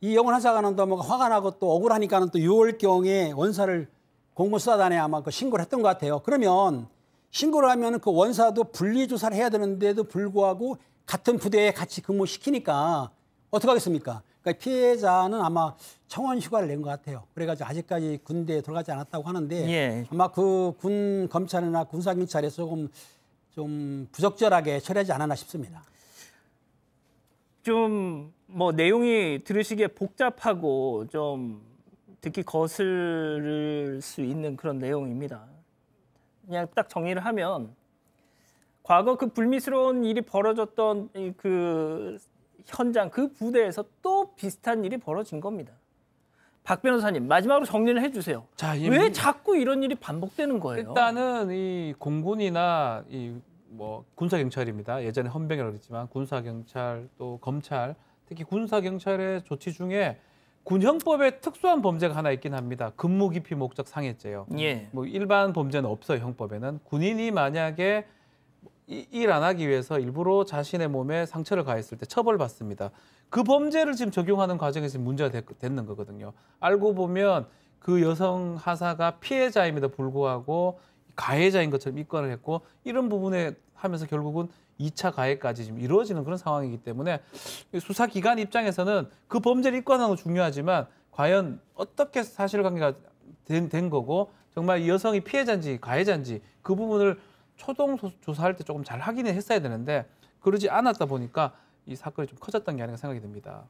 이 여군 하사관은 또 화가 나고 또 억울하니까는 또 6월경에 원사를 공무수사단에 아마 그 신고를 했던 것 같아요. 그러면 신고를 하면 그 원사도 분리조사를 해야 되는데도 불구하고 같은 부대에 같이 근무시키니까 어떻게 하겠습니까? 그러니까 피해자는 아마 청원 휴가를 낸 것 같아요. 그래가지고 아직까지 군대에 들어가지 않았다고 하는데 아마 그 군 검찰이나 군사경찰에서 조금 좀 부적절하게 처리하지 않았나 싶습니다. 좀 뭐 내용이 들으시기에 복잡하고 좀 듣기 거슬릴 수 있는 그런 내용입니다. 그냥 딱 정리를 하면 과거 그 불미스러운 일이 벌어졌던 그 현장, 그 부대에서 또 비슷한 일이 벌어진 겁니다. 박 변호사님, 마지막으로 정리를 해주세요. 자, 왜 자꾸 이런 일이 반복되는 거예요? 일단은 이 공군이나 이 뭐 군사 경찰입니다. 예전에 헌병이라고 그랬지만 군사 경찰 또 검찰, 특히 군사 경찰의 조치 중에 군형법에 특수한 범죄가 하나 있긴 합니다. 근무 기피 목적 상해죄요. 예. 뭐 일반 범죄는 없어요. 형법에는. 군인이 만약에 일 안 하기 위해서 일부러 자신의 몸에 상처를 가했을 때 처벌받습니다. 그 범죄를 지금 적용하는 과정에서 문제가 됐는 거거든요. 알고 보면 그 여성 하사가 피해자임에도 불구하고 가해자인 것처럼 입건을 했고 이런 부분에 하면서 결국은 2차 가해까지 지금 이루어지는 그런 상황이기 때문에 수사기관 입장에서는 그 범죄를 입건하는 건 중요하지만 과연 어떻게 사실관계가 된 거고 정말 이 여성이 피해자인지 가해자인지 그 부분을 초동 조사할 때 조금 잘 확인을 했어야 되는데 그러지 않았다 보니까 이 사건이 좀 커졌던 게 아닌가 생각이 듭니다.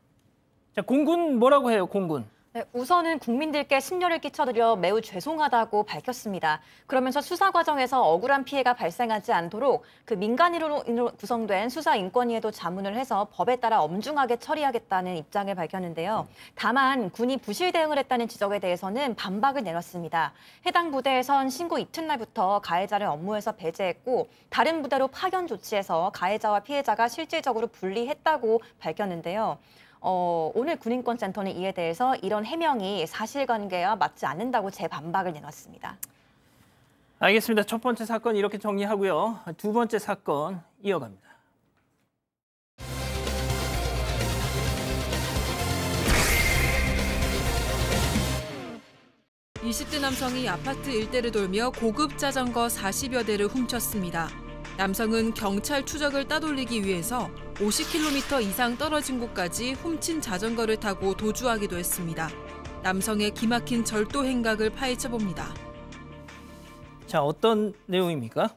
자, 공군 뭐라고 해요, 공군? 네, 우선은 국민들께 심려를 끼쳐드려 매우 죄송하다고 밝혔습니다. 그러면서 수사 과정에서 억울한 피해가 발생하지 않도록 그 민간인으로 구성된 수사인권위에도 자문을 해서 법에 따라 엄중하게 처리하겠다는 입장을 밝혔는데요. 다만 군이 부실 대응을 했다는 지적에 대해서는 반박을 내놨습니다. 해당 부대에선 신고 이튿날부터 가해자를 업무에서 배제했고 다른 부대로 파견 조치해서 가해자와 피해자가 실질적으로 분리했다고 밝혔는데요. 오늘 군인권센터는 이에 대해서 이런 해명이 사실관계와 맞지 않는다고 재반박을 내놨습니다. 알겠습니다. 첫 번째 사건 이렇게 정리하고요. 두 번째 사건 이어갑니다. 20대 남성이 아파트 일대를 돌며 고급 자전거 40여 대를 훔쳤습니다. 남성은 경찰 추적을 따돌리기 위해서 50km 이상 떨어진 곳까지 훔친 자전거를 타고 도주하기도 했습니다. 남성의 기막힌 절도 행각을 파헤쳐봅니다. 자, 어떤 내용입니까?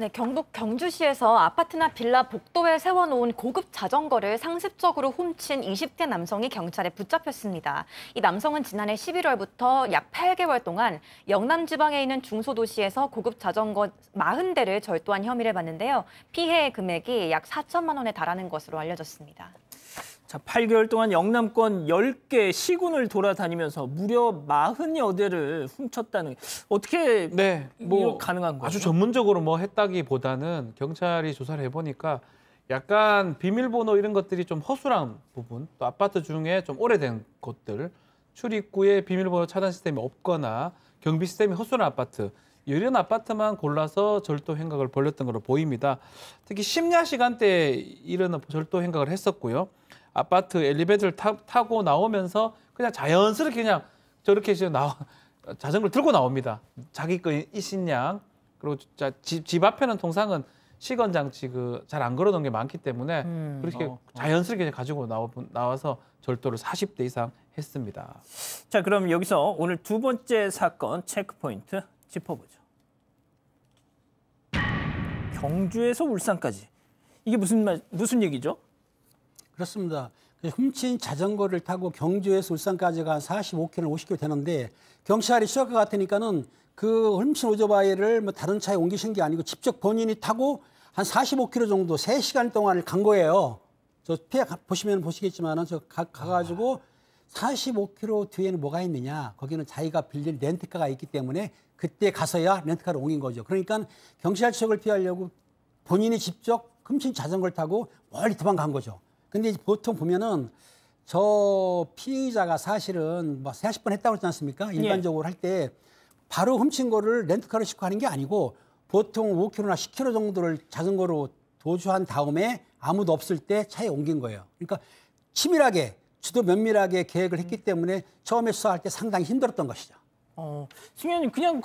네, 경북 경주시에서 아파트나 빌라 복도에 세워놓은 고급 자전거를 상습적으로 훔친 20대 남성이 경찰에 붙잡혔습니다. 이 남성은 지난해 11월부터 약 8개월 동안 영남 지방에 있는 중소도시에서 고급 자전거 40대를 절도한 혐의를 받는데요. 피해 금액이 약 4천만 원에 달하는 것으로 알려졌습니다. 자, 8개월 동안 영남권 10개 시군을 돌아다니면서 무려 40여 대를 훔쳤다는 어떻게 뭐 가능한 거죠? 아주 전문적으로 뭐 했다기보다는 경찰이 조사를 해보니까 약간 비밀번호 이런 것들이 좀 허술한 부분, 또 아파트 중에 좀 오래된 곳들, 출입구에 비밀번호 차단 시스템이 없거나 경비 시스템이 허술한 아파트, 이런 아파트만 골라서 절도 행각을 벌였던 걸로 보입니다. 특히 심야 시간대에 이런 절도 행각을 했었고요. 아파트 엘리베이터를 타고 나오면서 그냥 자연스럽게 그냥 저렇게 자전거를 들고 나옵니다. 자기 거 이신양. 그리고 집 앞에는 통상은 시건 장치 잘 안 걸어놓은 게 많기 때문에 그렇게 자연스럽게 가지고 나와서 절도를 40대 이상 했습니다. 자, 그럼 여기서 오늘 두 번째 사건 체크포인트 짚어보죠. 경주에서 울산까지. 이게 무슨 얘기죠? 그렇습니다. 훔친 자전거를 타고 경주에서 울산까지가 한 45km, 50km 되는데 경찰이 시작과 같으니까는 그 훔친 오토바이를 뭐 다른 차에 옮기신 게 아니고 직접 본인이 타고 한 45km 정도 3시간 동안을 간 거예요. 저 피해 보시면 보시겠지만은 저 가가지고 45km 뒤에는 뭐가 있느냐? 거기는 자기가 빌린 렌트카가 있기 때문에 그때 가서야 렌트카를 옮긴 거죠. 그러니까 경찰 추적을 피하려고 본인이 직접 훔친 자전거를 타고 멀리 도망간 거죠. 근데 보통 보면은 저 피의자가 사실은 뭐 40번 했다고 그러지 않습니까? 일반적으로 할 때 바로 훔친 거를 렌트카로 싣고 하는 게 아니고 보통 5km나 10km 정도를 자전거로 도주한 다음에 아무도 없을 때 차에 옮긴 거예요. 그러니까 치밀하게 주도 면밀하게 계획을 했기 때문에 처음에 수사할 때 상당히 힘들었던 것이죠. 승현님 그냥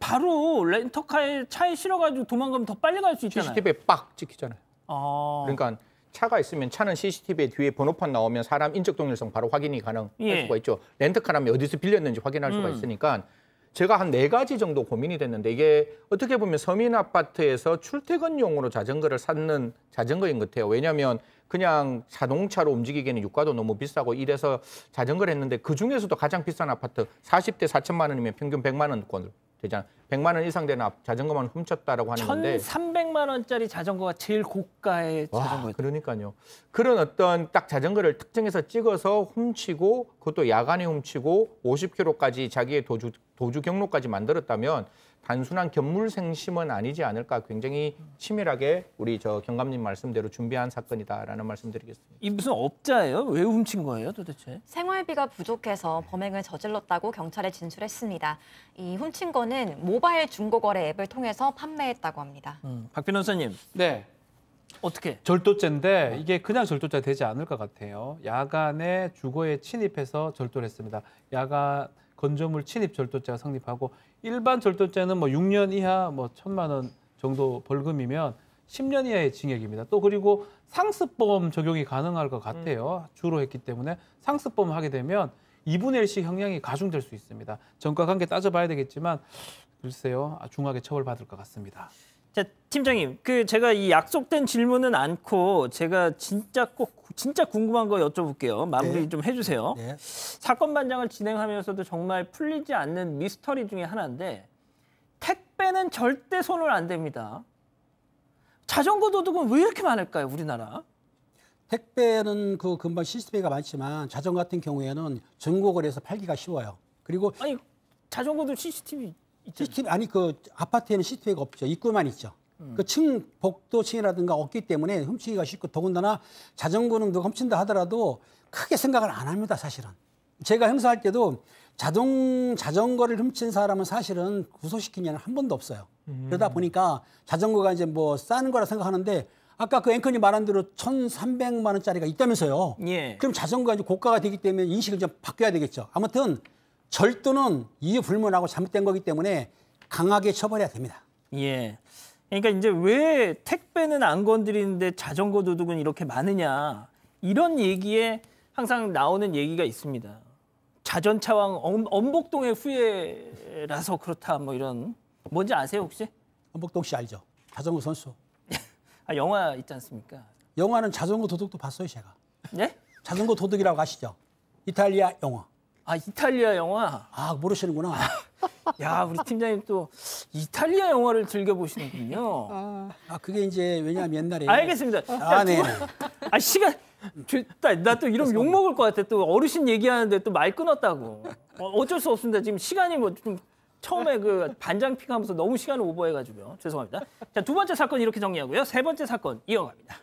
바로 렌터카에 차에 실어가지고 도망가면 더 빨리 갈 수 있잖아요. CCTV에 빡 찍히잖아요. 그러니까 차가 있으면 차는 CCTV에 뒤에 번호판 나오면 사람 인적 동일성 바로 확인이 가능할 수가 있죠. 렌터카라면 어디서 빌렸는지 확인할 수가 있으니까 제가 한 4가지 정도 고민이 됐는데 이게 어떻게 보면 서민 아파트에서 출퇴근용으로 자전거를 샀는 자전거인 것 같아요. 왜냐하면 그냥 자동차로 움직이기에는 유가도 너무 비싸고 이래서 자전거를 했는데 그중에서도 가장 비싼 아파트 40대 4천만 원이면 평균 100만 원권 되잖아. 100만 원 이상 되는 자전거만 훔쳤다라고 하는 건데 1,300만 원짜리 자전거가 제일 고가의 자전거예요. 그러니까요. 그런 어떤 딱 자전거를 특정해서 찍어서 훔치고 그것도 야간에 훔치고 50km까지 자기의 도주 경로까지 만들었다면 단순한 견물생심은 아니지 않을까 굉장히 치밀하게 우리 저 경감님 말씀대로 준비한 사건이다라는 말씀드리겠습니다. 이 무슨 업자예요? 왜 훔친 거예요, 도대체? 생활비가 부족해서 범행을 저질렀다고 경찰에 진술했습니다. 이 훔친 거는 모바일 중고거래 앱을 통해서 판매했다고 합니다. 박 변호사님. 네. 어떻게? 절도죄인데 이게 그냥 절도죄 되지 않을 것 같아요. 야간에 주거에 침입해서 절도를 했습니다. 야간 건조물 침입 절도죄가 성립하고 일반 절도죄는 뭐 6년 이하 뭐 1,000만 원 정도 벌금이면 10년 이하의 징역입니다. 또 그리고 상습범 적용이 가능할 것 같아요. 주로 했기 때문에 상습범 하게 되면 2분의 1씩 형량이 가중될 수 있습니다. 전과 관계 따져봐야 되겠지만 글쎄요, 중하게 처벌받을 것 같습니다. 자, 팀장님, 제가 이 약속된 질문은 않고 제가 진짜 궁금한 거 여쭤볼게요. 마무리 네. 좀 해주세요. 네. 사건 반장을 진행하면서도 정말 풀리지 않는 미스터리 중에 하나인데 택배는 절대 손을 안 댑니다. 자전거 도둑은 왜 이렇게 많을까요, 우리나라? 택배는 금방 시스템이 많지만 자전거 같은 경우에는 중고거래에서 팔기가 쉬워요. 그리고 아니, 자전거도 CCTV 있잖아요. CCTV 아니 아파트에는 CCTV가 없죠. 입구만 있죠. 복도층이라든가 없기 때문에 훔치기가 쉽고 더군다나 자전거는 누가 훔친다 하더라도 크게 생각을 안 합니다, 사실은. 제가 행사할 때도 자전거를 훔친 사람은 사실은 구속시킨 일은 한 번도 없어요. 그러다 보니까 자전거가 이제 뭐 싼 거라 생각하는데 아까 그 앵커님 말한 대로 1,300만 원짜리가 있다면서요. 예. 그럼 자전거가 이제 고가가 되기 때문에 인식을 좀 바뀌어야 되겠죠. 아무튼 절도는 이유 불문하고 잘못된 거기 때문에 강하게 처벌해야 됩니다. 예. 그러니까 이제 왜 택배는 안 건드리는데 자전거 도둑은 이렇게 많으냐 이런 얘기에 항상 나오는 얘기가 있습니다. 자전차왕 엄복동의 후예라서 그렇다 뭐 이런 뭔지 아세요 혹시? 엄복동 씨 알죠? 자전거 선수. 아, 영화 있지 않습니까? 영화는 자전거 도둑도 봤어요 제가. 네? 자전거 도둑이라고 아시죠? 이탈리아 영화. 아 이탈리아 영화. 아 모르시는구나. 야 우리 팀장님 또 이탈리아 영화를 즐겨 보시는군요. 아 그게 이제 왜냐하면 옛날에. 알겠습니다. 네. 아 시간. 나 또 이러면 욕 먹을 것 같아. 또 어르신 얘기하는데 또 말 끊었다고. 어쩔 수 없습니다. 지금 시간이 뭐 좀 처음에 반장 픽하면서 너무 시간을 오버해가지고요. 죄송합니다. 자, 두 번째 사건 이렇게 정리하고요. 세 번째 사건 이어갑니다.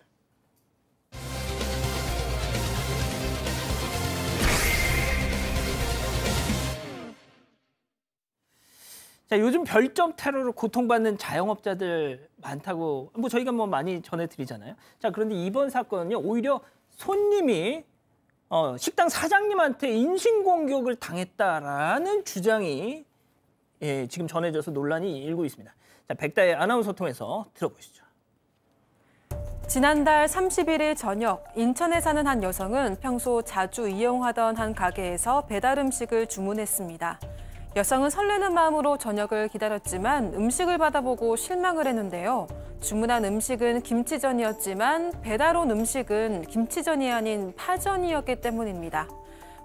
자, 요즘 별점 테러로 고통받는 자영업자들 많다고 뭐 저희가 뭐 많이 전해드리잖아요. 자, 그런데 이번 사건은요 오히려 손님이 식당 사장님한테 인신공격을 당했다라는 주장이 지금 전해져서 논란이 일고 있습니다. 자, 백다의 아나운서 통해서 들어보시죠. 지난달 31일 저녁 인천에 사는 한 여성은 평소 자주 이용하던 한 가게에서 배달 음식을 주문했습니다. 여성은 설레는 마음으로 저녁을 기다렸지만 음식을 받아보고 실망을 했는데요. 주문한 음식은 김치전이었지만 배달 온 음식은 김치전이 아닌 파전이었기 때문입니다.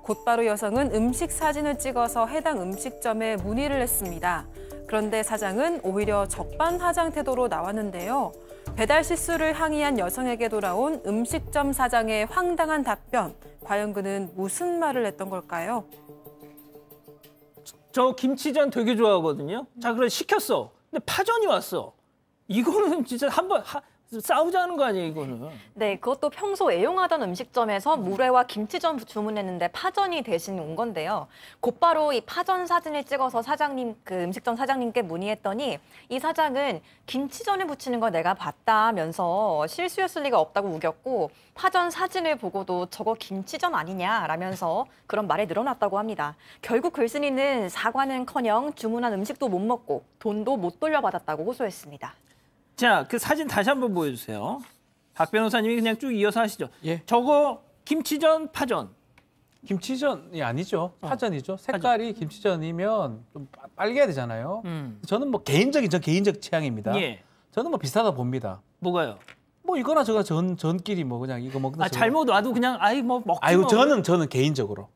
곧바로 여성은 음식 사진을 찍어서 해당 음식점에 문의를 했습니다. 그런데 사장은 오히려 적반하장 태도로 나왔는데요. 배달 실수를 항의한 여성에게 돌아온 음식점 사장의 황당한 답변. 과연 그는 무슨 말을 했던 걸까요? 저 김치전 되게 좋아하거든요. 자, 그래 시켰어. 근데 파전이 왔어. 이거는 진짜 한번 싸우자는 거 아니에요, 이거는. 네, 그것도 평소 애용하던 음식점에서 물회와 김치전 주문했는데 파전이 대신 온 건데요. 곧바로 이 파전 사진을 찍어서 음식점 사장님께 문의했더니 이 사장은 김치전에 붙이는 거 내가 봤다 하면서 실수였을 리가 없다고 우겼고 파전 사진을 보고도 저거 김치전 아니냐라면서 그런 말이 늘어났다고 합니다. 결국 글쓴이는 사과는커녕 주문한 음식도 못 먹고 돈도 못 돌려받았다고 호소했습니다. 자, 그 사진 다시 한번 보여주세요. 박 변호사님이 그냥 쭉 이어서 하시죠. 예. 저거 김치전, 파전. 김치전이 아니죠. 파전이죠. 색깔이 김치전이면 좀 빨개야 되잖아요. 저는 뭐 개인적 취향입니다. 예. 저는 뭐 비슷하다 봅니다. 뭐가요? 뭐 이거나 저거나 전끼리 뭐 그냥 이거 먹는. 잘못 와도 그냥 뭐 먹지. 아이고 뭐. 저는 개인적으로.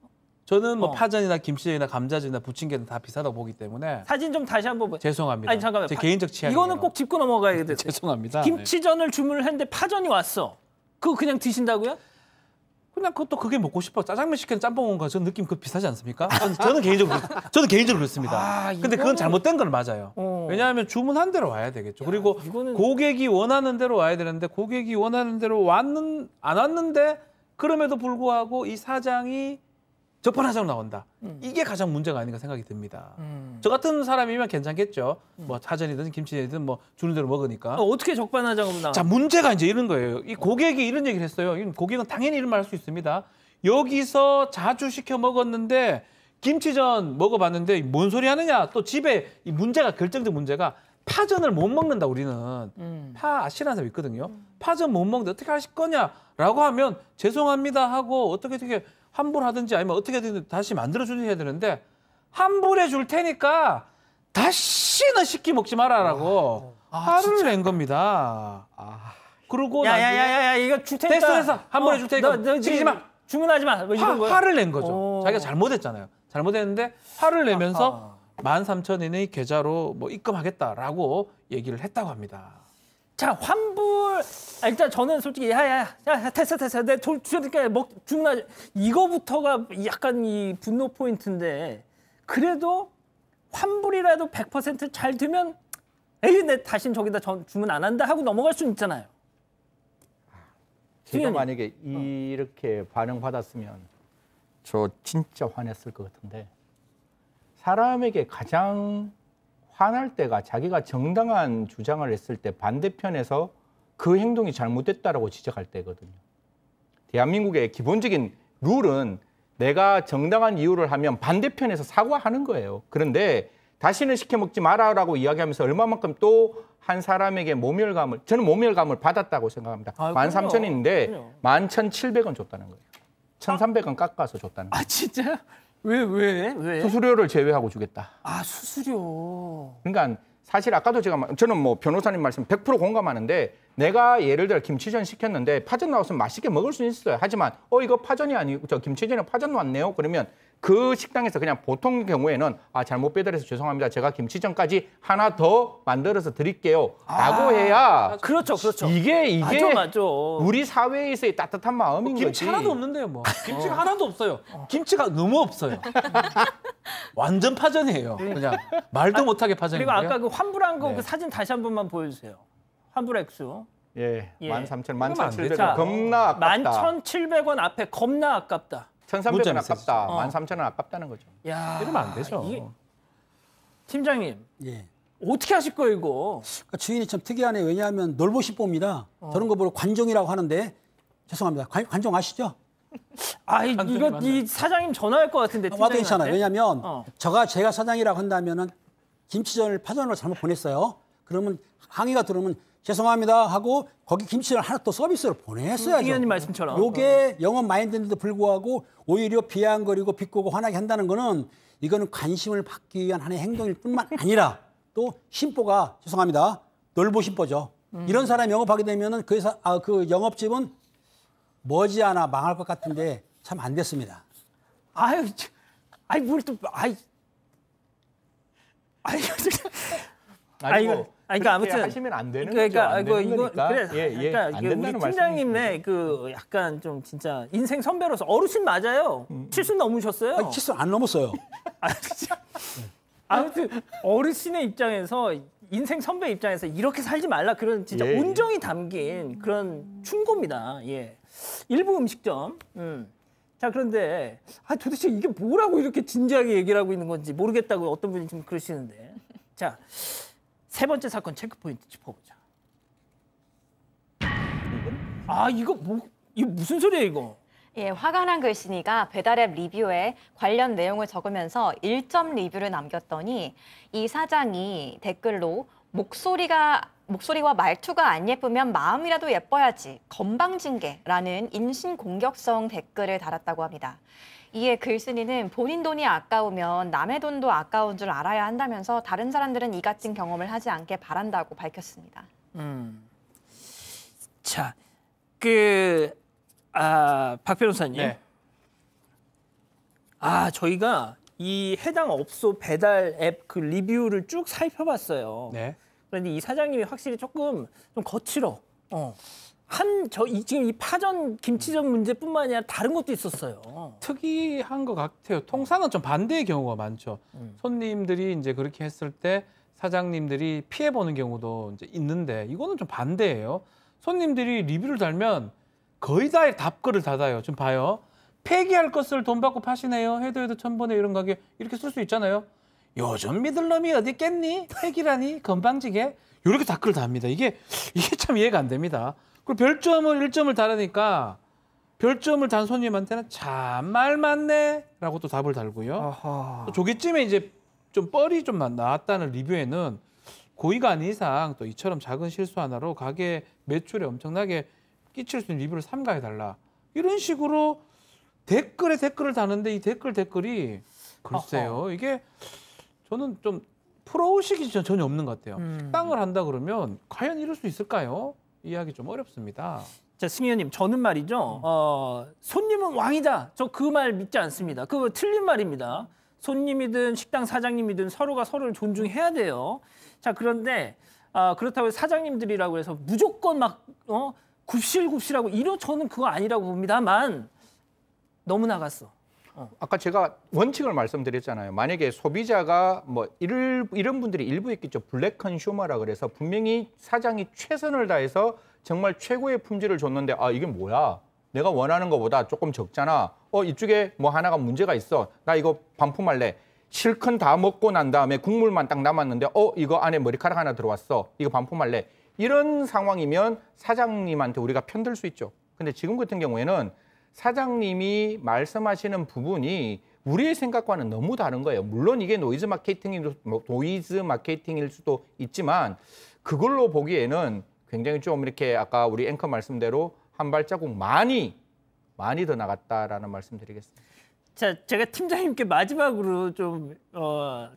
저는 뭐 파전이나 김치전이나 감자전이나 부침개는 다 비싸다고 보기 때문에. 사진 좀 다시 한번 죄송합니다. 아니 잠깐만. 제 개인적 취향. 이거는 꼭 짚고 넘어가야 돼. 죄송합니다. 김치전을 주문을 했는데 파전이 왔어. 그거 그냥 드신다고요? 그냥 그것도 그게 먹고 싶어. 짜장면 시키는 짬뽕과 저 느낌 그 비슷하지 않습니까? 저는 개인적으로 그렇습니다. 근데 그건 잘못된 건 맞아요. 왜냐하면 주문한 대로 와야 되겠죠. 그리고 고객이 원하는 대로 와야 되는데 고객이 원하는 대로 안 왔는데 그럼에도 불구하고 이 사장이 적반하장 나온다. 이게 가장 문제가 아닌가 생각이 듭니다. 저 같은 사람이면 괜찮겠죠. 뭐 사전이든 김치전이든 뭐 주는 대로 먹으니까. 어떻게 적반하장으로 나와? 자, 문제가 이제 이런 거예요. 이 고객이 이런 얘기를 했어요. 고객은 당연히 이런 말 할 수 있습니다. 여기서 자주 시켜 먹었는데 김치전 먹어봤는데 뭔 소리 하느냐. 또 집에 이 문제가 결정적 문제가 파전을 못 먹는다 우리는. 파 싫어하는 사람이 있거든요. 파전 못 먹는데 어떻게 하실 거냐라고 하면 죄송합니다 하고 어떻게 환불하든지 아니면 어떻게든 다시 만들어주셔야 되는데 환불해 줄 테니까 다시는 시키 먹지 말아라고 화를 낸 겁니다. 그리고 야야야야 이거 줄 테니까 됐어 환불해 줄 테니까 시키지 마. 주문하지 마. 뭐 이런 거야? 화를 낸 거죠. 자기가 잘못했잖아요. 잘못했는데 화를 내면서 13,000원의 계좌로 뭐 입금하겠다라고 얘기를 했다고 합니다. 자, 환불. 일단 저는 솔직히 야야야 됐어. 내 돈 주니까 주문하지. 이거부터가 약간 이 분노 포인트인데 그래도 환불이라도 100% 잘 되면 에이 내 다신 저기다 주문 안 한다 하고 넘어갈 수는 있잖아요. 제가 만약에 이렇게 반응받았으면 저 진짜 화냈을 것 같은데 사람에게 가장 화날 때가 자기가 정당한 주장을 했을 때 반대편에서 그 행동이 잘못됐다라고 지적할 때거든요. 대한민국의 기본적인 룰은 내가 정당한 이유를 하면 반대편에서 사과하는 거예요. 그런데 다시는 시켜 먹지 마라라고 이야기하면서 얼마만큼 또 한 사람에게 저는 모멸감을 받았다고 생각합니다. 13,000원인데 11,700원 줬다는 거예요. 1,300원 깎아서 줬다는 거예요. 아 진짜요? 왜? 수수료를 제외하고 주겠다. 아 수수료. 그러니까 사실 아까도 저는 뭐 변호사님 말씀 100% 공감하는데 내가 예를 들어 김치전 시켰는데 파전 나왔으면 맛있게 먹을 수 있어요. 하지만 이거 파전이 아니고 저 김치전에 파전 왔네요. 그러면 그 식당에서 그냥 보통 경우에는 잘못 배달해서 죄송합니다. 제가 김치전까지 하나 더 만들어서 드릴게요. 라고 해야 그렇죠. 이게 맞아. 우리 사회에서의 따뜻한 마음인 거지. 김치 하나도 없는데요. 뭐 김치가 하나도 없어요. 김치가 너무 없어요. 완전 파전이에요. 그냥 말도 못하게 파전이에요. 그리고 아까 그 환불한 거 그 사진 다시 한 번만 보여주세요. 환불 액수. 13,700원 겁나 아깝다. 11,700원 앞에 겁나 아깝다. 1,300원 아깝다. 13,000원 아깝다는 거죠. 야, 이러면 안 되죠. 팀장님, 어떻게 하실 거예요 이거? 그러니까 주인이 참 특이하네요. 왜냐하면 놀보시보입니다. 저런 거 보고 관종이라고 하는데 죄송합니다. 관종 아시죠? 이거 이 사장님 전화할 것 같은데. 와도 괜찮아요. 왜냐하면 제가 사장이라고 한다면은 김치전을 파전으로 잘못 보냈어요. 그러면 항의가 들어오면 죄송합니다 하고 거기 김치전을 하나 또 서비스로 보냈어야죠. 의원님 말씀처럼. 요게 영업 마인드인데도 불구하고 오히려 비아냥거리고 비꼬고 화나게 한다는 거는 이거는 관심을 받기 위한 하나의 행동일 뿐만 아니라 또 심보가 죄송합니다. 놀보심보죠. 이런 사람이 영업하게 되면은 그 영업집은 머지않아 망할 것 같은데 참 안 됐습니다. 그러니까 아무튼 하시면 안 되는 그러니까 거죠. 안 된다는 우리 팀장님의 그 약간 좀 진짜 인생 선배로서 어르신 맞아요. 70 넘으셨어요. 70 안 넘었어요. 아무튼 어르신의 입장에서 인생 선배 입장에서 이렇게 살지 말라 그런 진짜 온정이 담긴 그런 충고입니다. 1부 음식점. 자 그런데 도대체 이게 뭐라고 이렇게 진지하게 얘기를 하고 있는 건지 모르겠다고 어떤 분이 좀 그러시는데 자. 세 번째 사건 체크포인트 짚어보자. 이거 무슨 소리예요 이거? 화가 난 글쓴이가 배달앱 리뷰에 관련 내용을 적으면서 1점 리뷰를 남겼더니 이 사장이 댓글로 목소리와 말투가 안 예쁘면 마음이라도 예뻐야지 건방진게라는 인신공격성 댓글을 달았다고 합니다. 이에 글쓴이는 본인 돈이 아까우면 남의 돈도 아까운 줄 알아야 한다면서 다른 사람들은 이 같은 경험을 하지 않게 바란다고 밝혔습니다. 자, 박 변호사님. 네. 저희가 이 해당 업소 배달 앱 그 리뷰를 쭉 살펴봤어요. 네. 그런데 이 사장님이 확실히 조금 좀 거칠어. 지금 이 파전 김치전 문제뿐만 아니라 다른 것도 있었어요. 특이한 것 같아요. 통상은 좀 반대의 경우가 많죠. 손님들이 이제 그렇게 했을 때 사장님들이 피해 보는 경우도 이제 있는데 이거는 좀 반대예요. 손님들이 리뷰를 달면 거의 다 답글을 닫아요. 좀 봐요. 폐기할 것을 돈 받고 파시네요. 해도 1000번에 이런 가게 이렇게 쓸 수 있잖아요. 요즘 믿을 놈이 어디 있겠니? 폐기라니? 건방지게? 이렇게 답글을 답니다. 이게 참 이해가 안 됩니다. 그리고 별점을 1점을 달으니까 별점을 단 손님한테는 참 말 많네 라고 또 답을 달고요. 또 조기쯤에 이제 좀 뻘이 좀 나왔다는 리뷰에는 고의가 아닌 이상 또 이처럼 작은 실수 하나로 가게 매출에 엄청나게 끼칠 수 있는 리뷰를 삼가해달라. 이런 식으로 댓글에 댓글을 다는데 이 댓글이 글쎄요. 이게 저는 좀 프로의식이 전혀 없는 것 같아요. 식당을 한다 그러면 과연 이럴 수 있을까요? 이해하기 좀 어렵습니다. 자, 승희 의원님, 저는 말이죠. 손님은 왕이다. 저 그 말 믿지 않습니다. 그거 틀린 말입니다. 손님이든 식당 사장님이든 서로가 서로를 존중해야 돼요. 자, 그런데 그렇다고 사장님들이라고 해서 무조건 막 굽실굽실하고 저는 그거 아니라고 봅니다만 너무 나갔어. 아까 제가 원칙을 말씀드렸잖아요. 만약에 소비자가 뭐 이런 분들이 일부 있겠죠. 블랙 컨슈머라 그래서 분명히 사장이 최선을 다해서 정말 최고의 품질을 줬는데 이게 뭐야? 내가 원하는 것보다 조금 적잖아. 이쪽에 뭐 하나가 문제가 있어. 나 이거 반품할래. 실컷 다 먹고 난 다음에 국물만 딱 남았는데 이거 안에 머리카락 하나 들어왔어. 이거 반품할래. 이런 상황이면 사장님한테 우리가 편들 수 있죠. 근데 지금 같은 경우에는 사장님이 말씀하시는 부분이 우리의 생각과는 너무 다른 거예요. 물론 이게 노이즈 마케팅일 수도 있지만 그걸로 보기에는 굉장히 좀 이렇게 아까 우리 앵커 말씀대로 한 발자국 많이 더 나갔다라는 말씀드리겠습니다. 자, 제가 팀장님께 마지막으로 좀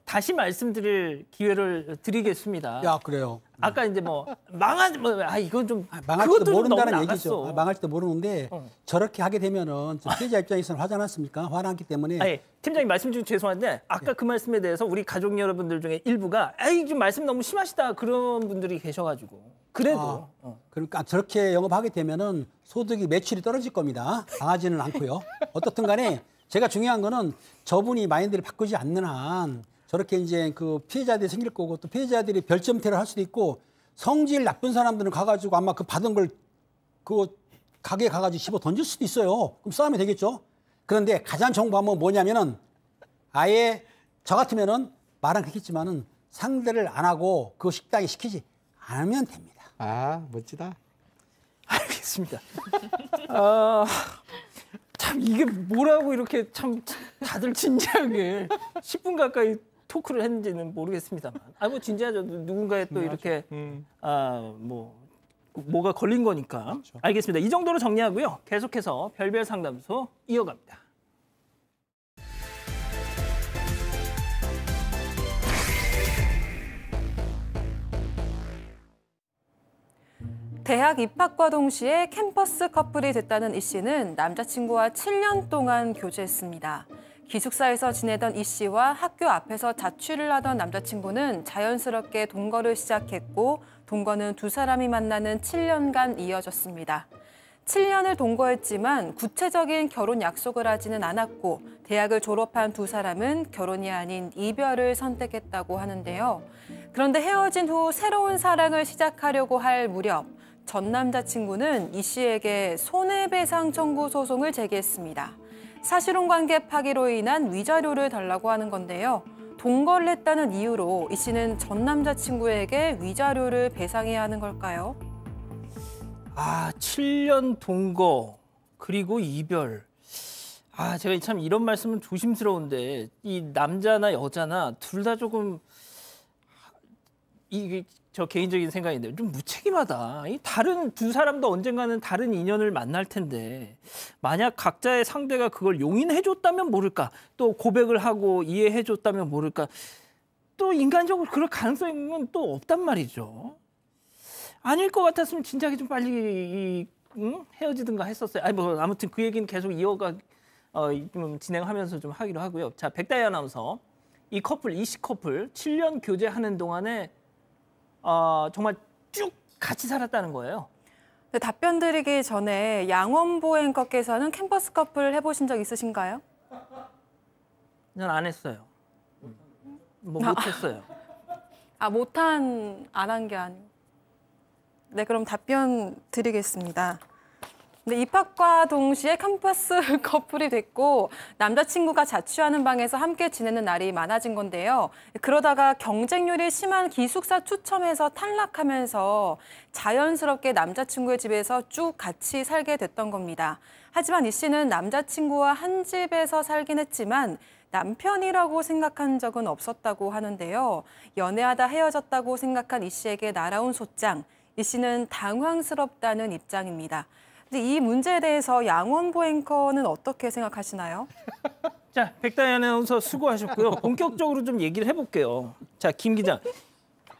다시 말씀드릴 기회를 드리겠습니다. 야, 그래요. 아까 이제 이건 좀 망할지도 모른다는 얘기죠. 망할지도 모르는데 저렇게 하게 되면은 피해자 입장에서는 화지 않았습니까? 화났기 때문에. 팀장님 말씀 중에 죄송한데 아까 그 말씀에 대해서 우리 가족 여러분들 중에 일부가 좀 말씀 너무 심하시다 그런 분들이 계셔가지고 그래도 그러니까 저렇게 영업하게 되면은 소득이 매출이 떨어질 겁니다. 당하지는 않고요. 어떻든 간에 제가 중요한 거는 저분이 마인드를 바꾸지 않는 한 저렇게 이제 그 피해자들이 생길 거고 또 피해자들이 별점태를 할 수도 있고 성질 나쁜 사람들은 가가지고 아마 그 받은 걸 그 가게에 가가지고 집어 던질 수도 있어요. 그럼 싸우면 되겠죠. 그런데 가장 정보하면 뭐냐면은 아예 저 같으면은 말은 그렇겠지만은 상대를 안 하고 그 식당에 시키지 않으면 됩니다. 멋지다. 알겠습니다. 참 이게 뭐라고 이렇게 참 다들 진지하게 10분 가까이 토크를 했는지는 모르겠습니다만 뭐 진지하죠. 누군가에 또 이렇게 뭐가 걸린 거니까. 그렇죠. 알겠습니다. 이 정도로 정리하고요. 계속해서 별별 상담소 이어갑니다. 대학 입학과 동시에 캠퍼스 커플이 됐다는 이 씨는 남자친구와 7년 동안 교제했습니다. 기숙사에서 지내던 이 씨와 학교 앞에서 자취를 하던 남자친구는 자연스럽게 동거를 시작했고 동거는 두 사람이 만나는 7년간 이어졌습니다. 7년을 동거했지만 구체적인 결혼 약속을 하지는 않았고 대학을 졸업한 두 사람은 결혼이 아닌 이별을 선택했다고 하는데요. 그런데 헤어진 후 새로운 사랑을 시작하려고 할 무렵 전 남자친구는 이 씨에게 손해배상 청구 소송을 제기했습니다. 사실혼 관계 파기로 인한 위자료를 달라고 하는 건데요. 동거를 했다는 이유로 이 씨는 전 남자친구에게 위자료를 배상해야 하는 걸까요? 7년 동거 그리고 이별. 제가 참 이런 말씀은 조심스러운데 이 남자나 여자나 둘 다 조금 이게 저 개인적인 생각인데 좀 무책임하다. 이 다른 두 사람도 언젠가는 다른 인연을 만날 텐데 만약 각자의 상대가 그걸 용인해줬다면 모를까, 또 고백을 하고 이해해줬다면 모를까, 또 인간적으로 그럴 가능성은 또 없단 말이죠. 아닐 것 같았으면 진작에 좀 빨리 헤어지든가 했었어요. 아니 뭐 아무튼 그 얘기는 계속 좀 진행하면서 좀 하기로 하고요. 자, 백다희 아나운서. 이 커플, 이씨 커플 7년 교제하는 동안에 정말 쭉 같이 살았다는 거예요. 네, 답변 드리기 전에 양원보 앵커께서는 캠퍼스 커플 해보신 적 있으신가요? 전 안 했어요. 뭐 못했어요. 안 한 게 아니고. 네, 그럼 답변 드리겠습니다. 네, 입학과 동시에 캠퍼스 커플이 됐고 남자친구가 자취하는 방에서 함께 지내는 날이 많아진 건데요. 그러다가 경쟁률이 심한 기숙사 추첨에서 탈락하면서 자연스럽게 남자친구의 집에서 쭉 같이 살게 됐던 겁니다. 하지만 이 씨는 남자친구와 한 집에서 살긴 했지만 남편이라고 생각한 적은 없었다고 하는데요. 연애하다 헤어졌다고 생각한 이 씨에게 날아온 소장. 이 씨는 당황스럽다는 입장입니다. 근데 이 문제에 대해서 양원보 앵커는 어떻게 생각하시나요? 자, 백다희 아나운서 수고하셨고요. 본격적으로 좀 얘기를 해볼게요. 자, 김 기자.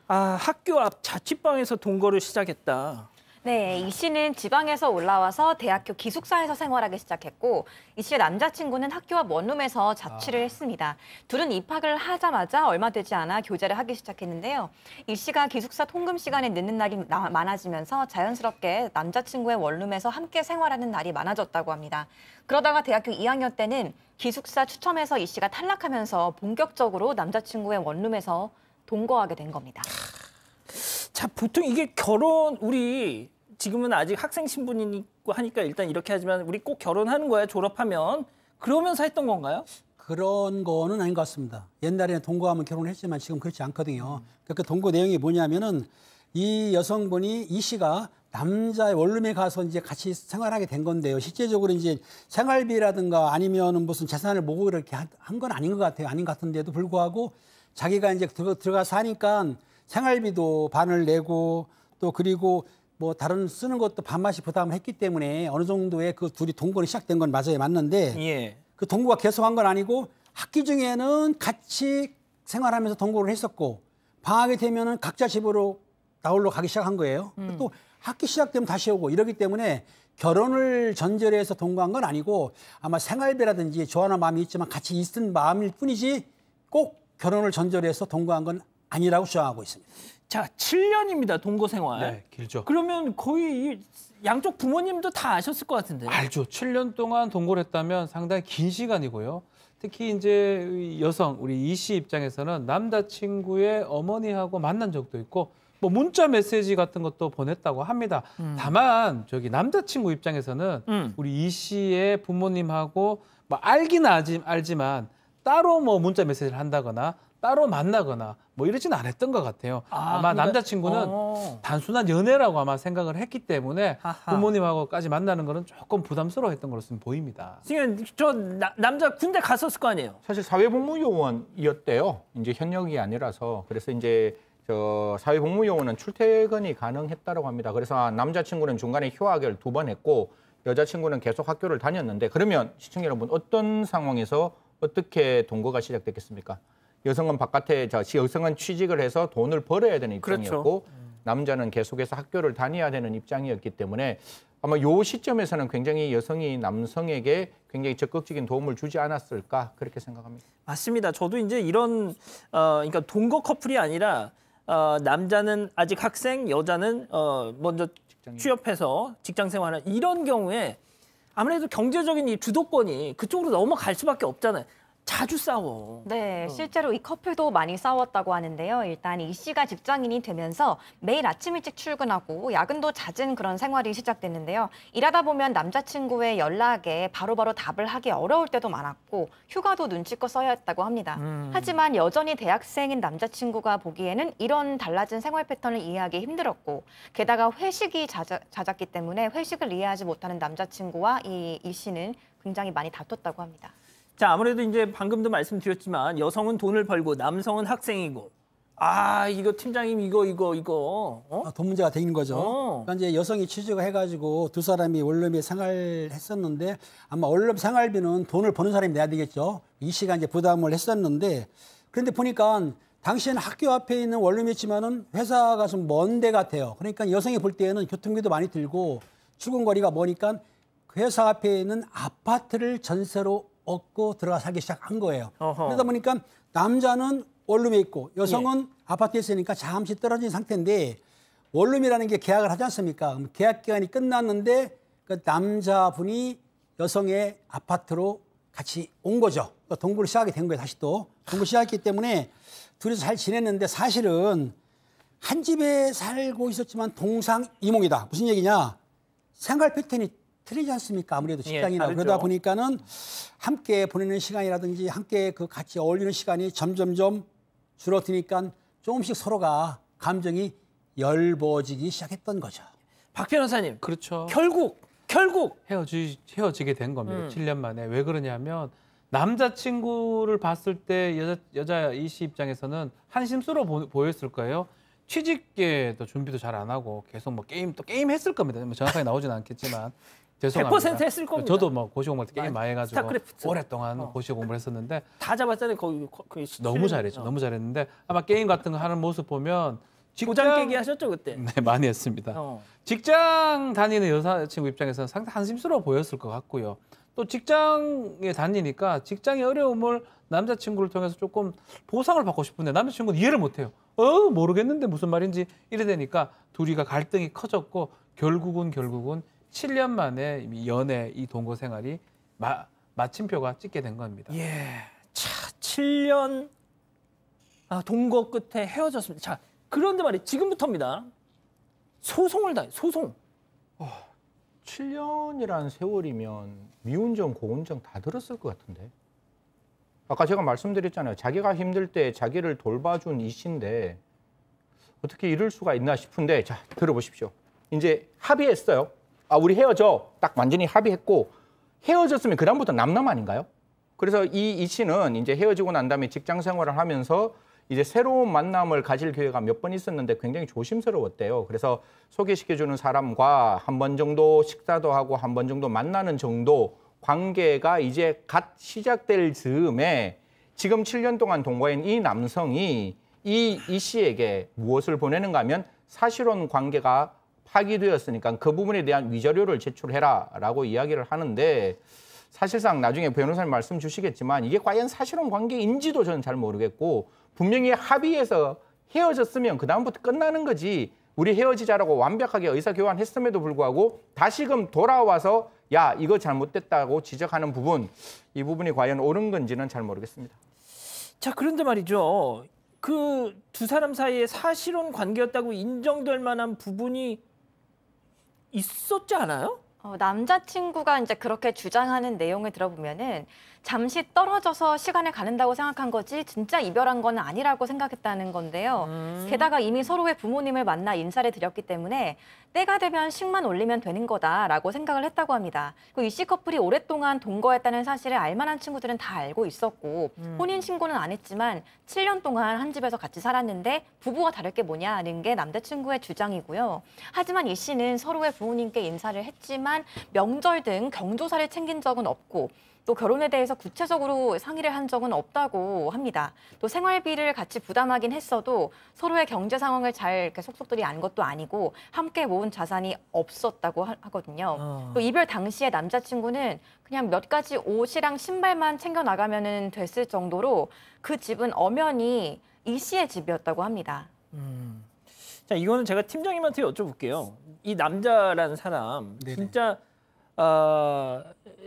학교 앞 자취방에서 동거를 시작했다. 네, 이 씨는 지방에서 올라와서 대학교 기숙사에서 생활하기 시작했고 이 씨의 남자친구는 학교 앞 원룸에서 자취를 했습니다. 둘은 입학을 하자마자 얼마 되지 않아 교제를 하기 시작했는데요. 이 씨가 기숙사 통금 시간에 늦는 날이 많아지면서 자연스럽게 남자친구의 원룸에서 함께 생활하는 날이 많아졌다고 합니다. 그러다가 대학교 2학년 때는 기숙사 추첨에서 이 씨가 탈락하면서 본격적으로 남자친구의 원룸에서 동거하게 된 겁니다. 자, 보통 이게 우리 지금은 아직 학생 신분이고 하니까 일단 이렇게 하지만 우리 꼭 결혼하는 거야, 졸업하면. 그러면서 했던 건가요? 그런 거는 아닌 것 같습니다. 옛날에는 동거하면 결혼을 했지만 지금 그렇지 않거든요. 그 동거 내용이 뭐냐면은 이 여성분이 이 씨가 남자의 원룸에 가서 이제 같이 생활하게 된 건데요. 실제적으로 이제 생활비라든가 아니면 무슨 재산을 모으고 이렇게 한 건 아닌 것 같아요. 아닌 것 같은데도 불구하고 자기가 이제 들어가서 하니까 생활비도 반을 내고 또 그리고 뭐 다른 쓰는 것도 반만씩 부담을 했기 때문에 어느 정도의 그 둘이 동거는 시작된 건 맞아요. 맞는데 예. 그 동거가 계속한 건 아니고 학기 중에는 같이 생활하면서 동거를 했었고 방학이 되면은 각자 집으로 나홀로 가기 시작한 거예요. 또 학기 시작되면 다시 오고 이러기 때문에 결혼을 전제로 해서 동거한 건 아니고 아마 생활비라든지 좋아하는 마음이 있지만 같이 있은 마음일 뿐이지 꼭 결혼을 전제로 해서 동거한 건 아니라고 주장하고 있습니다. 자, 7년입니다. 동거 생활. 네, 길죠. 그러면 거의 양쪽 부모님도 다 아셨을 것 같은데. 알죠. 7년 동안 동거를 했다면 상당히 긴 시간이고요. 특히 이제 여성, 우리 이 씨 입장에서는 남자친구의 어머니하고 만난 적도 있고 뭐 문자 메시지 같은 것도 보냈다고 합니다. 다만 저기 남자친구 입장에서는 우리 이 씨의 부모님하고 뭐 알기는 알지만 따로 뭐 문자 메시지를 한다거나 따로 만나거나 뭐 이러지는 않았던 것 같아요. 아마 그러니까, 남자친구는 단순한 연애라고 아마 생각을 했기 때문에 부모님하고까지 만나는 거는 조금 부담스러워했던 것으로 보입니다. 지금 남자 군대 갔었을 거 아니에요? 사실 사회복무요원이었대요. 이제 현역이 아니라서. 그래서 이제 저 사회복무요원은 출퇴근이 가능했다고 합니다. 그래서 남자친구는 중간에 휴학을 2번 했고 여자친구는 계속 학교를 다녔는데 그러면 시청자 여러분 어떤 상황에서 어떻게 동거가 시작됐겠습니까? 여성은 여성은 취직을 해서 돈을 벌어야 되는 입장이었고 그렇죠. 남자는 계속해서 학교를 다녀야 되는 입장이었기 때문에 아마 요 시점에서는 굉장히 여성이 남성에게 굉장히 적극적인 도움을 주지 않았을까 그렇게 생각합니다. 맞습니다. 저도 이제 이런 그러니까 동거 커플이 아니라 남자는 아직 학생, 여자는 먼저 취업해서 직장 생활하는 이런 경우에 아무래도 경제적인 이 주도권이 그쪽으로 넘어갈 수밖에 없잖아요. 자주 싸워. 네, 실제로 이 커플도 많이 싸웠다고 하는데요. 일단 이 씨가 직장인이 되면서 매일 아침 일찍 출근하고 야근도 잦은 그런 생활이 시작됐는데요. 일하다 보면 남자친구의 연락에 바로바로 답을 하기 어려울 때도 많았고 휴가도 눈치껏 써야 했다고 합니다. 하지만 여전히 대학생인 남자친구가 보기에는 이런 달라진 생활 패턴을 이해하기 힘들었고 게다가 회식이 잦았기 때문에 회식을 이해하지 못하는 남자친구와 이 씨는 굉장히 많이 다퉜다고 합니다. 자, 아무래도 이제 방금도 말씀드렸지만 여성은 돈을 벌고 남성은 학생이고 이거 팀장님 이거 돈 문제가 되는 거죠. 그러니까 이제 여성이 취직을 해가지고 두 사람이 원룸에 생활했었는데 아마 원룸 생활비는 돈을 버는 사람이 내야 되겠죠. 이 씨가 이제 부담을 했었는데 그런데 보니까 당시에는 학교 앞에 있는 원룸이었지만은 회사가 좀 먼 데 같아요. 그러니까 여성이 볼 때에는 교통비도 많이 들고 출근거리가 머니까 그 회사 앞에 있는 아파트를 전세로 얻고 들어가 살기 시작한 거예요. 그러다 보니까 남자는 원룸에 있고 여성은 아파트에 있으니까 잠시 떨어진 상태인데 원룸이라는 게 계약을 하지 않습니까? 계약 기간이 끝났는데 그 남자분이 여성의 아파트로 같이 온 거죠. 동거를 시작하게 된 거예요. 다시 또 동거 시작했기 때문에 둘이서 잘 지냈는데 사실은 한 집에 살고 있었지만 동상이몽이다. 무슨 얘기냐? 생활 패턴이 틀리지 않습니까? 아무래도 직장이나 그러다 보니까는 함께 보내는 시간이라든지 함께 그 같이 어울리는 시간이 점점점 줄어드니까 조금씩 서로가 감정이 열버지기 시작했던 거죠. 박 변호사님. 그렇죠. 결국 헤어지게 된 겁니다. 7년 만에. 왜 그러냐면 남자친구를 봤을 때 여자 이 씨 입장에서는 한심스러워 보였을 거예요. 취직계도 준비도 잘 안 하고 계속 뭐 게임 했을 겁니다. 뭐 정확하게 나오지는 않겠지만 죄송합니다. 100% 했을 겁니다. 저도 뭐 고시 공부할 때 게임 많이 해가지고 스타크래프트. 오랫동안 고시 공부를 했었는데 다 잡았잖아요. 너무 잘했죠. 너무 잘했는데 아마 게임 같은 거 하는 모습 보면 고장 깨기 하셨죠 그때? 네, 많이 했습니다. 직장 다니는 여자친구 입장에서는 상당히 한심스러워 보였을 것 같고요. 또 직장에 다니니까 직장의 어려움을 남자친구를 통해서 조금 보상을 받고 싶은데 남자친구는 이해를 못해요. 모르겠는데 무슨 말인지 이래 되니까 둘이가 갈등이 커졌고 결국은 7년 만에 연애 이 동거 생활이 마침표가 찍게 된 겁니다. 예, 자 7년 동거 끝에 헤어졌습니다. 자 그런데 말이에요. 지금부터입니다. 소송을 소송. 7년이라는 세월이면 미운정, 고운정 다 들었을 것 같은데. 아까 제가 말씀드렸잖아요. 자기가 힘들 때 자기를 돌봐준 이 씨인데 어떻게 이럴 수가 있나 싶은데 자 들어보십시오. 이제 합의했어요. 우리 헤어져. 딱 완전히 합의했고 헤어졌으면 그다음부터 남남 아닌가요? 그래서 이 씨는 이제 헤어지고 난 다음에 직장 생활을 하면서 이제 새로운 만남을 가질 기회가 몇 번 있었는데 굉장히 조심스러웠대요. 그래서 소개시켜주는 사람과 한 번 정도 식사도 하고 한 번 정도 만나는 정도 관계가 이제 갓 시작될 즈음에 지금 7년 동안 동거인 이 남성이 이 씨에게 무엇을 보내는가 하면 사실혼 관계가 파기되었으니까 그 부분에 대한 위자료를 제출해라라고 이야기를 하는데 사실상 나중에 변호사님 말씀 주시겠지만 이게 과연 사실혼 관계인지도 저는 잘 모르겠고 분명히 합의해서 헤어졌으면 그다음부터 끝나는 거지 우리 헤어지자라고 완벽하게 의사교환했음에도 불구하고 다시금 돌아와서 야 이거 잘못됐다고 지적하는 부분 이 부분이 과연 옳은 건지는 잘 모르겠습니다. 자 그런데 말이죠. 그 두 사람 사이에 사실혼 관계였다고 인정될 만한 부분이 있었지 않아요? 남자친구가 이제 그렇게 주장하는 내용을 들어보면은 잠시 떨어져서 시간을 가는다고 생각한 거지 진짜 이별한 건 아니라고 생각했다는 건데요. 게다가 이미 서로의 부모님을 만나 인사를 드렸기 때문에 때가 되면 식만 올리면 되는 거다라고 생각을 했다고 합니다. 이 씨 커플이 오랫동안 동거했다는 사실을 알만한 친구들은 다 알고 있었고 혼인 신고는 안 했지만 7년 동안 한 집에서 같이 살았는데 부부가 다를 게 뭐냐는 게 남자친구의 주장이고요. 하지만 이 씨는 서로의 부모님께 인사를 했지만 명절 등 경조사를 챙긴 적은 없고 또 결혼에 대해서 구체적으로 상의를 한 적은 없다고 합니다. 또 생활비를 같이 부담하긴 했어도 서로의 경제 상황을 잘 이렇게 속속들이 안 것도 아니고 함께 모은 자산이 없었다고 하거든요. 또 이별 당시에 남자친구는 그냥 몇 가지 옷이랑 신발만 챙겨 나가면 됐을 정도로 그 집은 엄연히 이 씨의 집이었다고 합니다. 자 이거는 제가 팀장님한테 여쭤볼게요. 이 남자라는 사람 네네. 진짜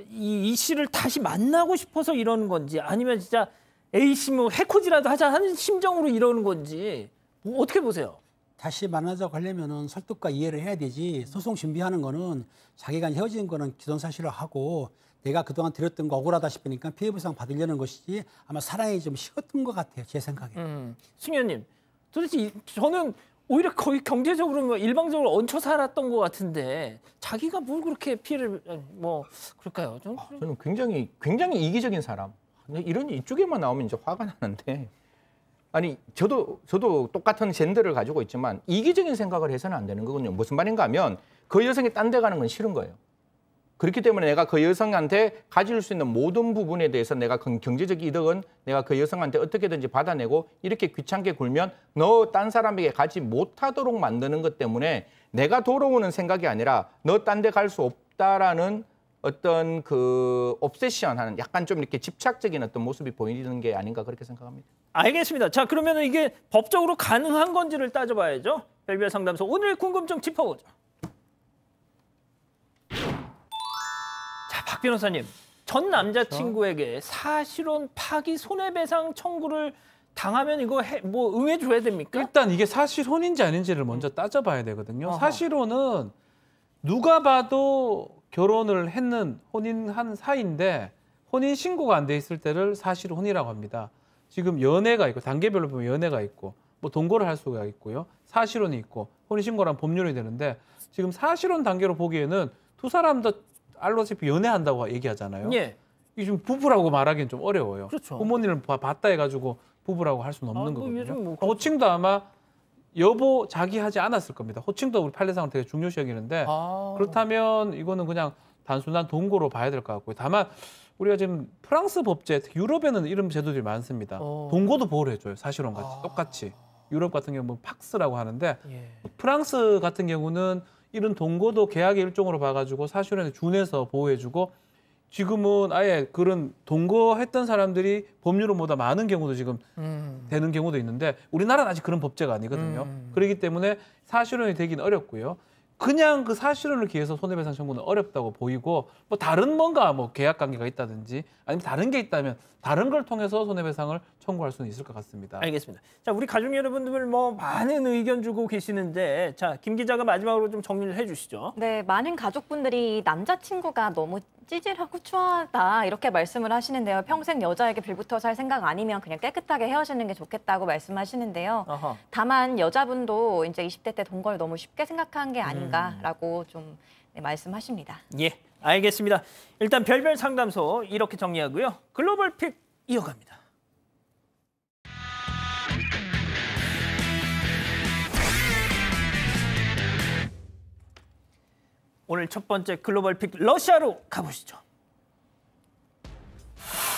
이 씨를 다시 만나고 싶어서 이러는 건지 아니면 진짜 A씨 뭐 해코지라도 하자 하는 심정으로 이러는 건지 뭐 어떻게 보세요? 다시 만나자고 하려면은 설득과 이해를 해야 되지 소송 준비하는 거는 자기가 헤어진 거는 기존사실을 하고 내가 그동안 드렸던 거 억울하다 싶으니까 피해보상 받으려는 것이지 아마 사랑이 좀 식었던 것 같아요. 제 생각에. 승현님 도대체 저는 오히려 거의 경제적으로 일방적으로 얹혀 살았던 것 같은데 자기가 뭘 그렇게 피해를 뭐 그럴까요? 저는 굉장히 이기적인 사람. 이런 이쪽에만 나오면 이제 화가 나는데 아니 저도 똑같은 젠더를 가지고 있지만 이기적인 생각을 해서는 안 되는 거군요. 무슨 말인가 하면 그 여성이 딴 데 가는 건 싫은 거예요. 그렇기 때문에 내가 그 여성한테 가질 수 있는 모든 부분에 대해서 내가 경제적 이득은 내가 그 여성한테 어떻게든지 받아내고 이렇게 귀찮게 굴면 너 딴 사람에게 가지 못하도록 만드는 것 때문에 내가 돌아오는 생각이 아니라 너 딴 데 갈 수 없다라는 어떤 그 옵세션하는 약간 좀 이렇게 집착적인 어떤 모습이 보이는 게 아닌가 그렇게 생각합니다. 알겠습니다. 자, 그러면 이게 법적으로 가능한 건지를 따져봐야죠. 별별 상담소 오늘 궁금증 짚어보죠. 자, 박 변호사님. 전 남자친구에게 사실혼 파기 손해배상 청구를 당하면 이거 뭐 응해줘야 됩니까? 일단 이게 사실혼인지 아닌지를 먼저 따져봐야 되거든요. 어허. 사실혼은 누가 봐도 결혼을 했는 혼인한 사이인데 혼인 신고가 안 돼 있을 때를 사실혼이라고 합니다. 지금 연애가 있고 단계별로 보면 연애가 있고 뭐 동거를 할 수가 있고요. 사실혼이 있고 혼인 신고란 법률이 되는데 지금 사실혼 단계로 보기에는 두 사람 다 알다시피 연애한다고 얘기하잖아요. 예. 이게 좀 부부라고 말하기는 좀 어려워요. 그렇죠. 부모님을 봤다 해가지고 부부라고 할 수는 없는 거거든요. 뭐 호칭도 아마 여보 자기 하지 않았을 겁니다. 호칭도 우리 판례상은 되게 중요시 여기는데 그렇다면 이거는 그냥 단순한 동거로 봐야 될 것 같고요. 다만 우리가 지금 프랑스 법제, 유럽에는 이런 제도들이 많습니다. 동거도 보호를 해줘요. 사실혼 같이 똑같이. 유럽 같은 경우는 팍스라고 하는데 프랑스 같은 경우는 이런 동거도 계약의 일종으로 봐가지고 사실혼에 준해서 보호해주고 지금은 아예 그런 동거했던 사람들이 법률로보다 많은 경우도 지금 되는 경우도 있는데 우리나라는 아직 그런 법제가 아니거든요. 그렇기 때문에 사실혼이 되긴 어렵고요. 그냥 그 사실혼을 기해서 손해배상 청구는 어렵다고 보이고 뭐 다른 뭔가 뭐 계약 관계가 있다든지 아니면 다른 게 있다면 다른 걸 통해서 손해배상을 청구할 수는 있을 것 같습니다. 알겠습니다. 자, 우리 가족 여러분들 뭐 많은 의견 주고 계시는데 자, 김 기자가 마지막으로 좀 정리를 해주시죠. 네, 많은 가족분들이 남자친구가 너무 찌질하고 추하다 이렇게 말씀을 하시는데요. 평생 여자에게 빌붙어 살 생각 아니면 그냥 깨끗하게 헤어지는 게 좋겠다고 말씀하시는데요. 어허. 다만 여자분도 이제 20대 때 동거를 너무 쉽게 생각한 게 아닌가라고 좀 말씀하십니다. 예, 알겠습니다. 일단 별별 상담소 이렇게 정리하고요. 글로벌 픽 이어갑니다. 오늘 첫 번째 글로벌 픽 러시아로 가보시죠.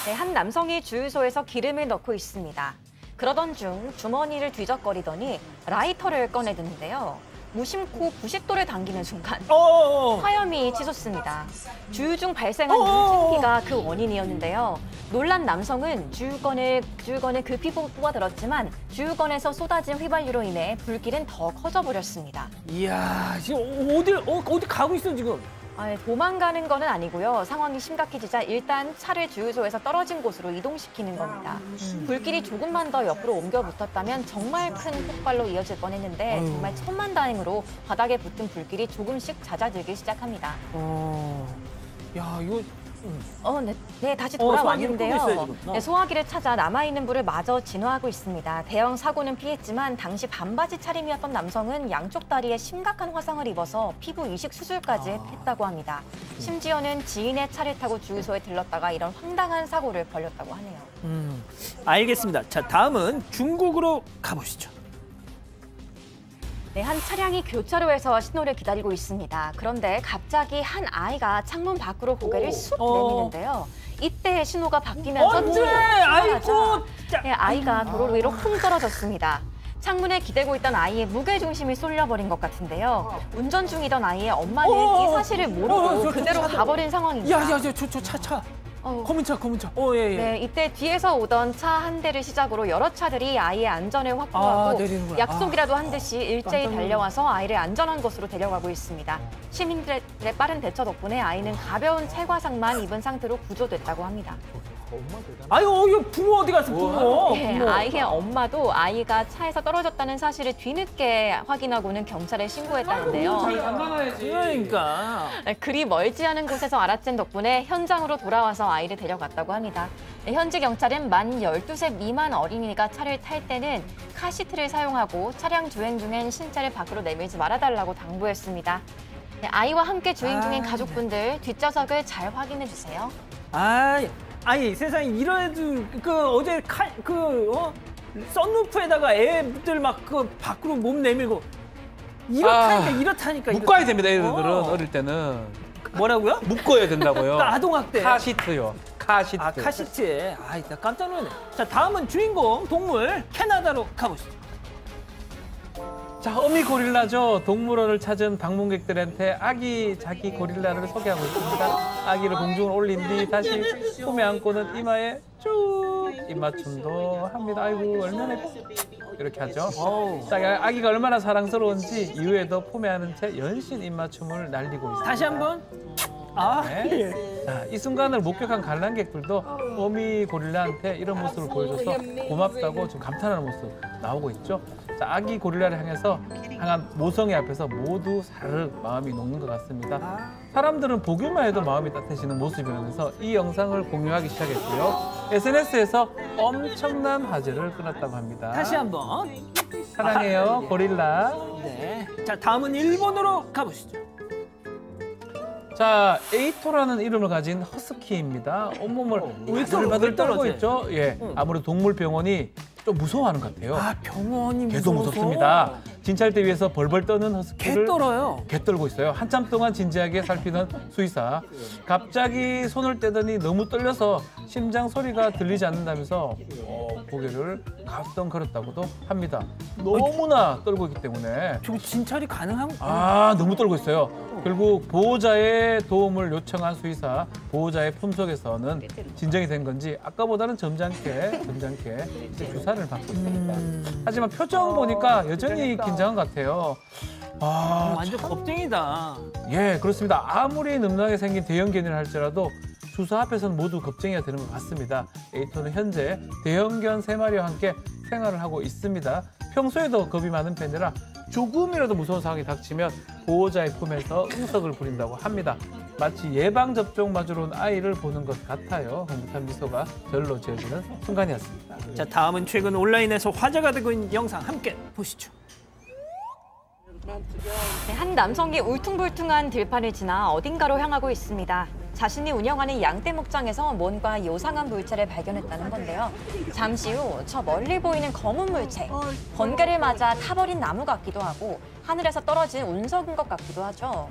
네, 한 남성이 주유소에서 기름을 넣고 있습니다. 그러던 중 주머니를 뒤적거리더니 라이터를 꺼내드는데요. 무심코 90도를 당기는 순간 화염이 치솟습니다. 주유 중 발생한 유증기가 그 원인이었는데요. 놀란 남성은 주유건을 급히 뽑아들었지만 주유건에서 쏟아진 휘발유로 인해 불길은 더 커져버렸습니다. 이야, 지금 어디 가고 있어 지금? 도망가는 건 아니고요. 상황이 심각해지자 일단 차를 주유소에서 떨어진 곳으로 이동시키는 겁니다. 불길이 조금만 더 옆으로 옮겨 붙었다면 정말 큰 폭발로 이어질 뻔했는데 정말 천만다행으로 바닥에 붙은 불길이 조금씩 잦아들기 시작합니다. 야, 이거 네, 다시 돌아왔는데요. 있어요, 네, 소화기를 찾아 남아있는 불을 마저 진화하고 있습니다. 대형 사고는 피했지만 당시 반바지 차림이었던 남성은 양쪽 다리에 심각한 화상을 입어서 피부 이식 수술까지 했다고 합니다. 심지어는 지인의 차를 타고 주유소에 들렀다가 이런 황당한 사고를 벌였다고 하네요. 알겠습니다. 자, 다음은 중국으로 가보시죠. 네, 한 차량이 교차로에서 신호를 기다리고 있습니다. 그런데 갑자기 한 아이가 창문 밖으로 고개를 쑥 내미는데요. 이때 신호가 바뀌면서 네, 아이가 도로 위로 쿵 떨어졌습니다. 창문에 기대고 있던 아이의 무게중심이 쏠려버린 것 같은데요. 운전 중이던 아이의 엄마는 이 사실을 모르고 그대로 가버린 상황입니다. 야, 저 차. 검은 차. 예. 네, 이때 뒤에서 오던 차 한 대를 시작으로 여러 차들이 아이의 안전을 확보하고 약속이라도 한 듯이 일제히 달려와서 아이를 안전한 곳으로 데려가고 있습니다. 시민들의 빠른 대처 덕분에 아이는 가벼운 찰과상만 입은 상태로 구조됐다고 합니다. 아유, 부모 어디 갔어, 부모? 네, 아이의 엄마도 아이가 차에서 떨어졌다는 사실을 뒤늦게 확인하고는 경찰에 신고했다는데요. 그러니까. 그리 멀지 않은 곳에서 알아챈 덕분에 현장으로 돌아와서 아이를 데려갔다고 합니다. 현지 경찰은 만 12세 미만 어린이가 차를 탈 때는 카시트를 사용하고 차량 주행 중엔 신체를 밖으로 내밀지 말아달라고 당부했습니다. 아이와 함께 주행 중인 가족분들 뒷좌석을 잘 확인해 주세요. 아니 세상에 이래도 어제 썬루프에다가 애들 막 밖으로 몸 내밀고 이렇다니까. 묶어야 됩니다. 애들은 어릴 때는. 뭐라고요? 묶어야 된다고요. 아동학대. 카시트요. 카시트. 아, 카시트에. 아, 나 깜짝 놀랐네. 자, 다음은 주인공 동물 캐나다로 가보시죠. 자, 어미 고릴라죠. 동물원을 찾은 방문객들한테 아기 자기 고릴라를 소개하고 있습니다. 아기를 공중을 올린 뒤 다시 품에 안고는 이마에 쭉 입맞춤도 합니다. 아이고, 얼마나 이렇게 하죠. 자, 아기가 얼마나 사랑스러운지 이후에도 품에 안은 채 연신 입맞춤을 날리고 있습니다. 다시 한번. 아, 네. 자, 이 순간을 목격한 관람객들도 어미 고릴라한테 이런 모습을 보여줘서 고맙다고 좀 감탄하는 모습 나오고 있죠. 자, 아기 고릴라를 향한 모성애 앞에서 모두 사르륵 마음이 녹는 것 같습니다. 사람들은 보기만 해도 마음이 따뜻해지는 모습이라면서 이 영상을 공유하기 시작했고요. SNS에서 엄청난 화제를 끌었다고 합니다. 다시 한번. 사랑해요, 고릴라. 네. 자, 다음은 일본으로 가보시죠. 자, 에이토라는 이름을 가진 허스키입니다. 온몸을 바들바들 떨고 있죠. 예, 아무래도 동물병원이 좀 무서워하는 것 같아요. 아, 병원이 개도 무섭습니다. 진찰대 위에서 벌벌 떠는 허스키를 개 떨어요. 개 떨고 있어요. 한참 동안 진지하게 살피던 수의사. 갑자기 손을 떼더니 너무 떨려서 심장 소리가 들리지 않는다면서 고개를 가스덩거렸다고도 합니다. 너무나 떨고 있기 때문에. 저 진찰이 가능한? 너무 떨고 있어요. 결국 보호자의 도움을 요청한 수의사, 보호자의 품속에서는 진정이 된 건지 아까보다는 점잖게 이제 주사를 받고 있습니다. 하지만 표정 보니까 여전히 긴장한 것 같아요. 완전 겁쟁이다. 예, 그렇습니다. 아무리 늠름하게 생긴 대형견이라 할지라도 주사 앞에서는 모두 겁쟁이가 되는 것 같습니다. 에이토는 현재 대형견 3마리와 함께 생활을 하고 있습니다. 평소에도 겁이 많은 편이라 조금이라도 무서운 상황이 닥치면 보호자의 품에서 응석을 부린다고 합니다. 마치 예방접종 맞으러 온 아이를 보는 것 같아요. 흐뭇한 미소가 절로 지어지는 순간이었습니다. 자, 다음은 최근 온라인에서 화제가 되고 있는 영상 함께 보시죠. 네, 한 남성이 울퉁불퉁한 들판을 지나 어딘가로 향하고 있습니다. 자신이 운영하는 양떼 목장에서 뭔가 요상한 물체를 발견했다는 건데요. 잠시 후 저 멀리 보이는 검은 물체, 번개를 맞아 타버린 나무 같기도 하고 하늘에서 떨어진 운석인 것 같기도 하죠.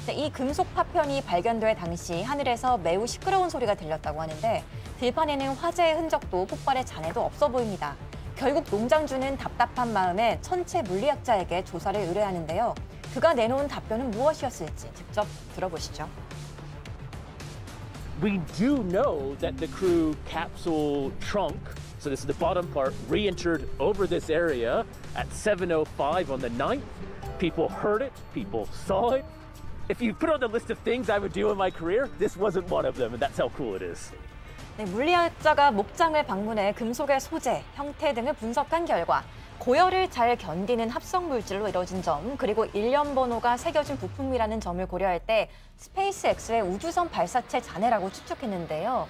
네, 이 금속 파편이 발견될 당시 하늘에서 매우 시끄러운 소리가 들렸다고 하는데 들판에는 화재의 흔적도 폭발의 잔해도 없어 보입니다. 결국 농장주는 답답한 마음에 천체 물리학자에게 조사를 의뢰하는데요. 그가 내놓은 답변은 무엇이었을지 직접 들어보시죠. We do know that the crew capsule trunk, so this is the bottom part, re-entered over this area at 7:05 on the 9th. People heard it, people saw it. If you put on the list of things I would do in my career, this wasn't one of them, and that's how cool it is. 네, 물리학자가 목장을 방문해 금속의 소재, 형태 등을 분석한 결과 고열을 잘 견디는 합성 물질로 이루어진 점, 그리고 일련 번호가 새겨진 부품이라는 점을 고려할 때 스페이스X의 우주선 발사체 잔해라고 추측했는데요.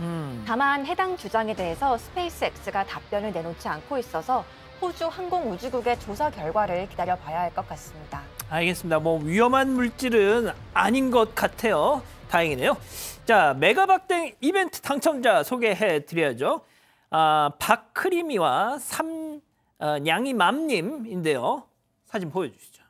다만 해당 주장에 대해서 스페이스X가 답변을 내놓지 않고 있어서 호주 항공우주국의 조사 결과를 기다려봐야 할 것 같습니다. 알겠습니다. 뭐 위험한 물질은 아닌 것 같아요. 다행이네요. 자, 메가박땡 이벤트 당첨자 소개해드려야죠. 박크리미와 냥이맘님인데요. 사진 보여주시죠.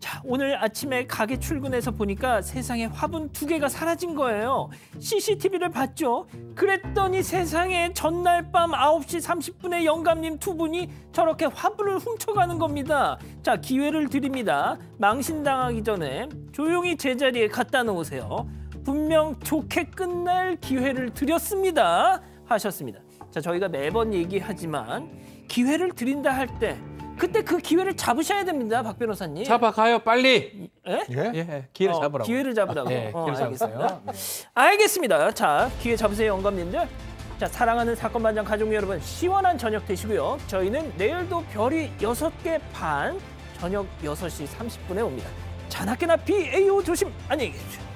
자, 오늘 아침에 가게 출근해서 보니까 세상에 화분 2개가 사라진 거예요. CCTV를 봤죠. 그랬더니 세상에 전날 밤 9시 30분에 영감님 2분이 저렇게 화분을 훔쳐가는 겁니다. 자, 기회를 드립니다. 망신당하기 전에 조용히 제자리에 갖다 놓으세요. 분명 좋게 끝날 기회를 드렸습니다. 하셨습니다. 자, 저희가 매번 얘기하지만 기회를 드린다 할 때 그때 그 기회를 잡으셔야 됩니다, 박 변호사님. 잡아가요, 빨리. 예? 예, 기회를 잡으라고. 기회를 잡으라고. 네, 기회를 잡으세요. 알겠습니다. 자, 기회 잡으세요, 영감님들. 자, 사랑하는 사건 반장 가족 여러분, 시원한 저녁 되시고요. 저희는 내일도 별이 6개 반, 저녁 6시 30분에 옵니다. 자나깨나 BAO 조심, 안녕히 계십시오.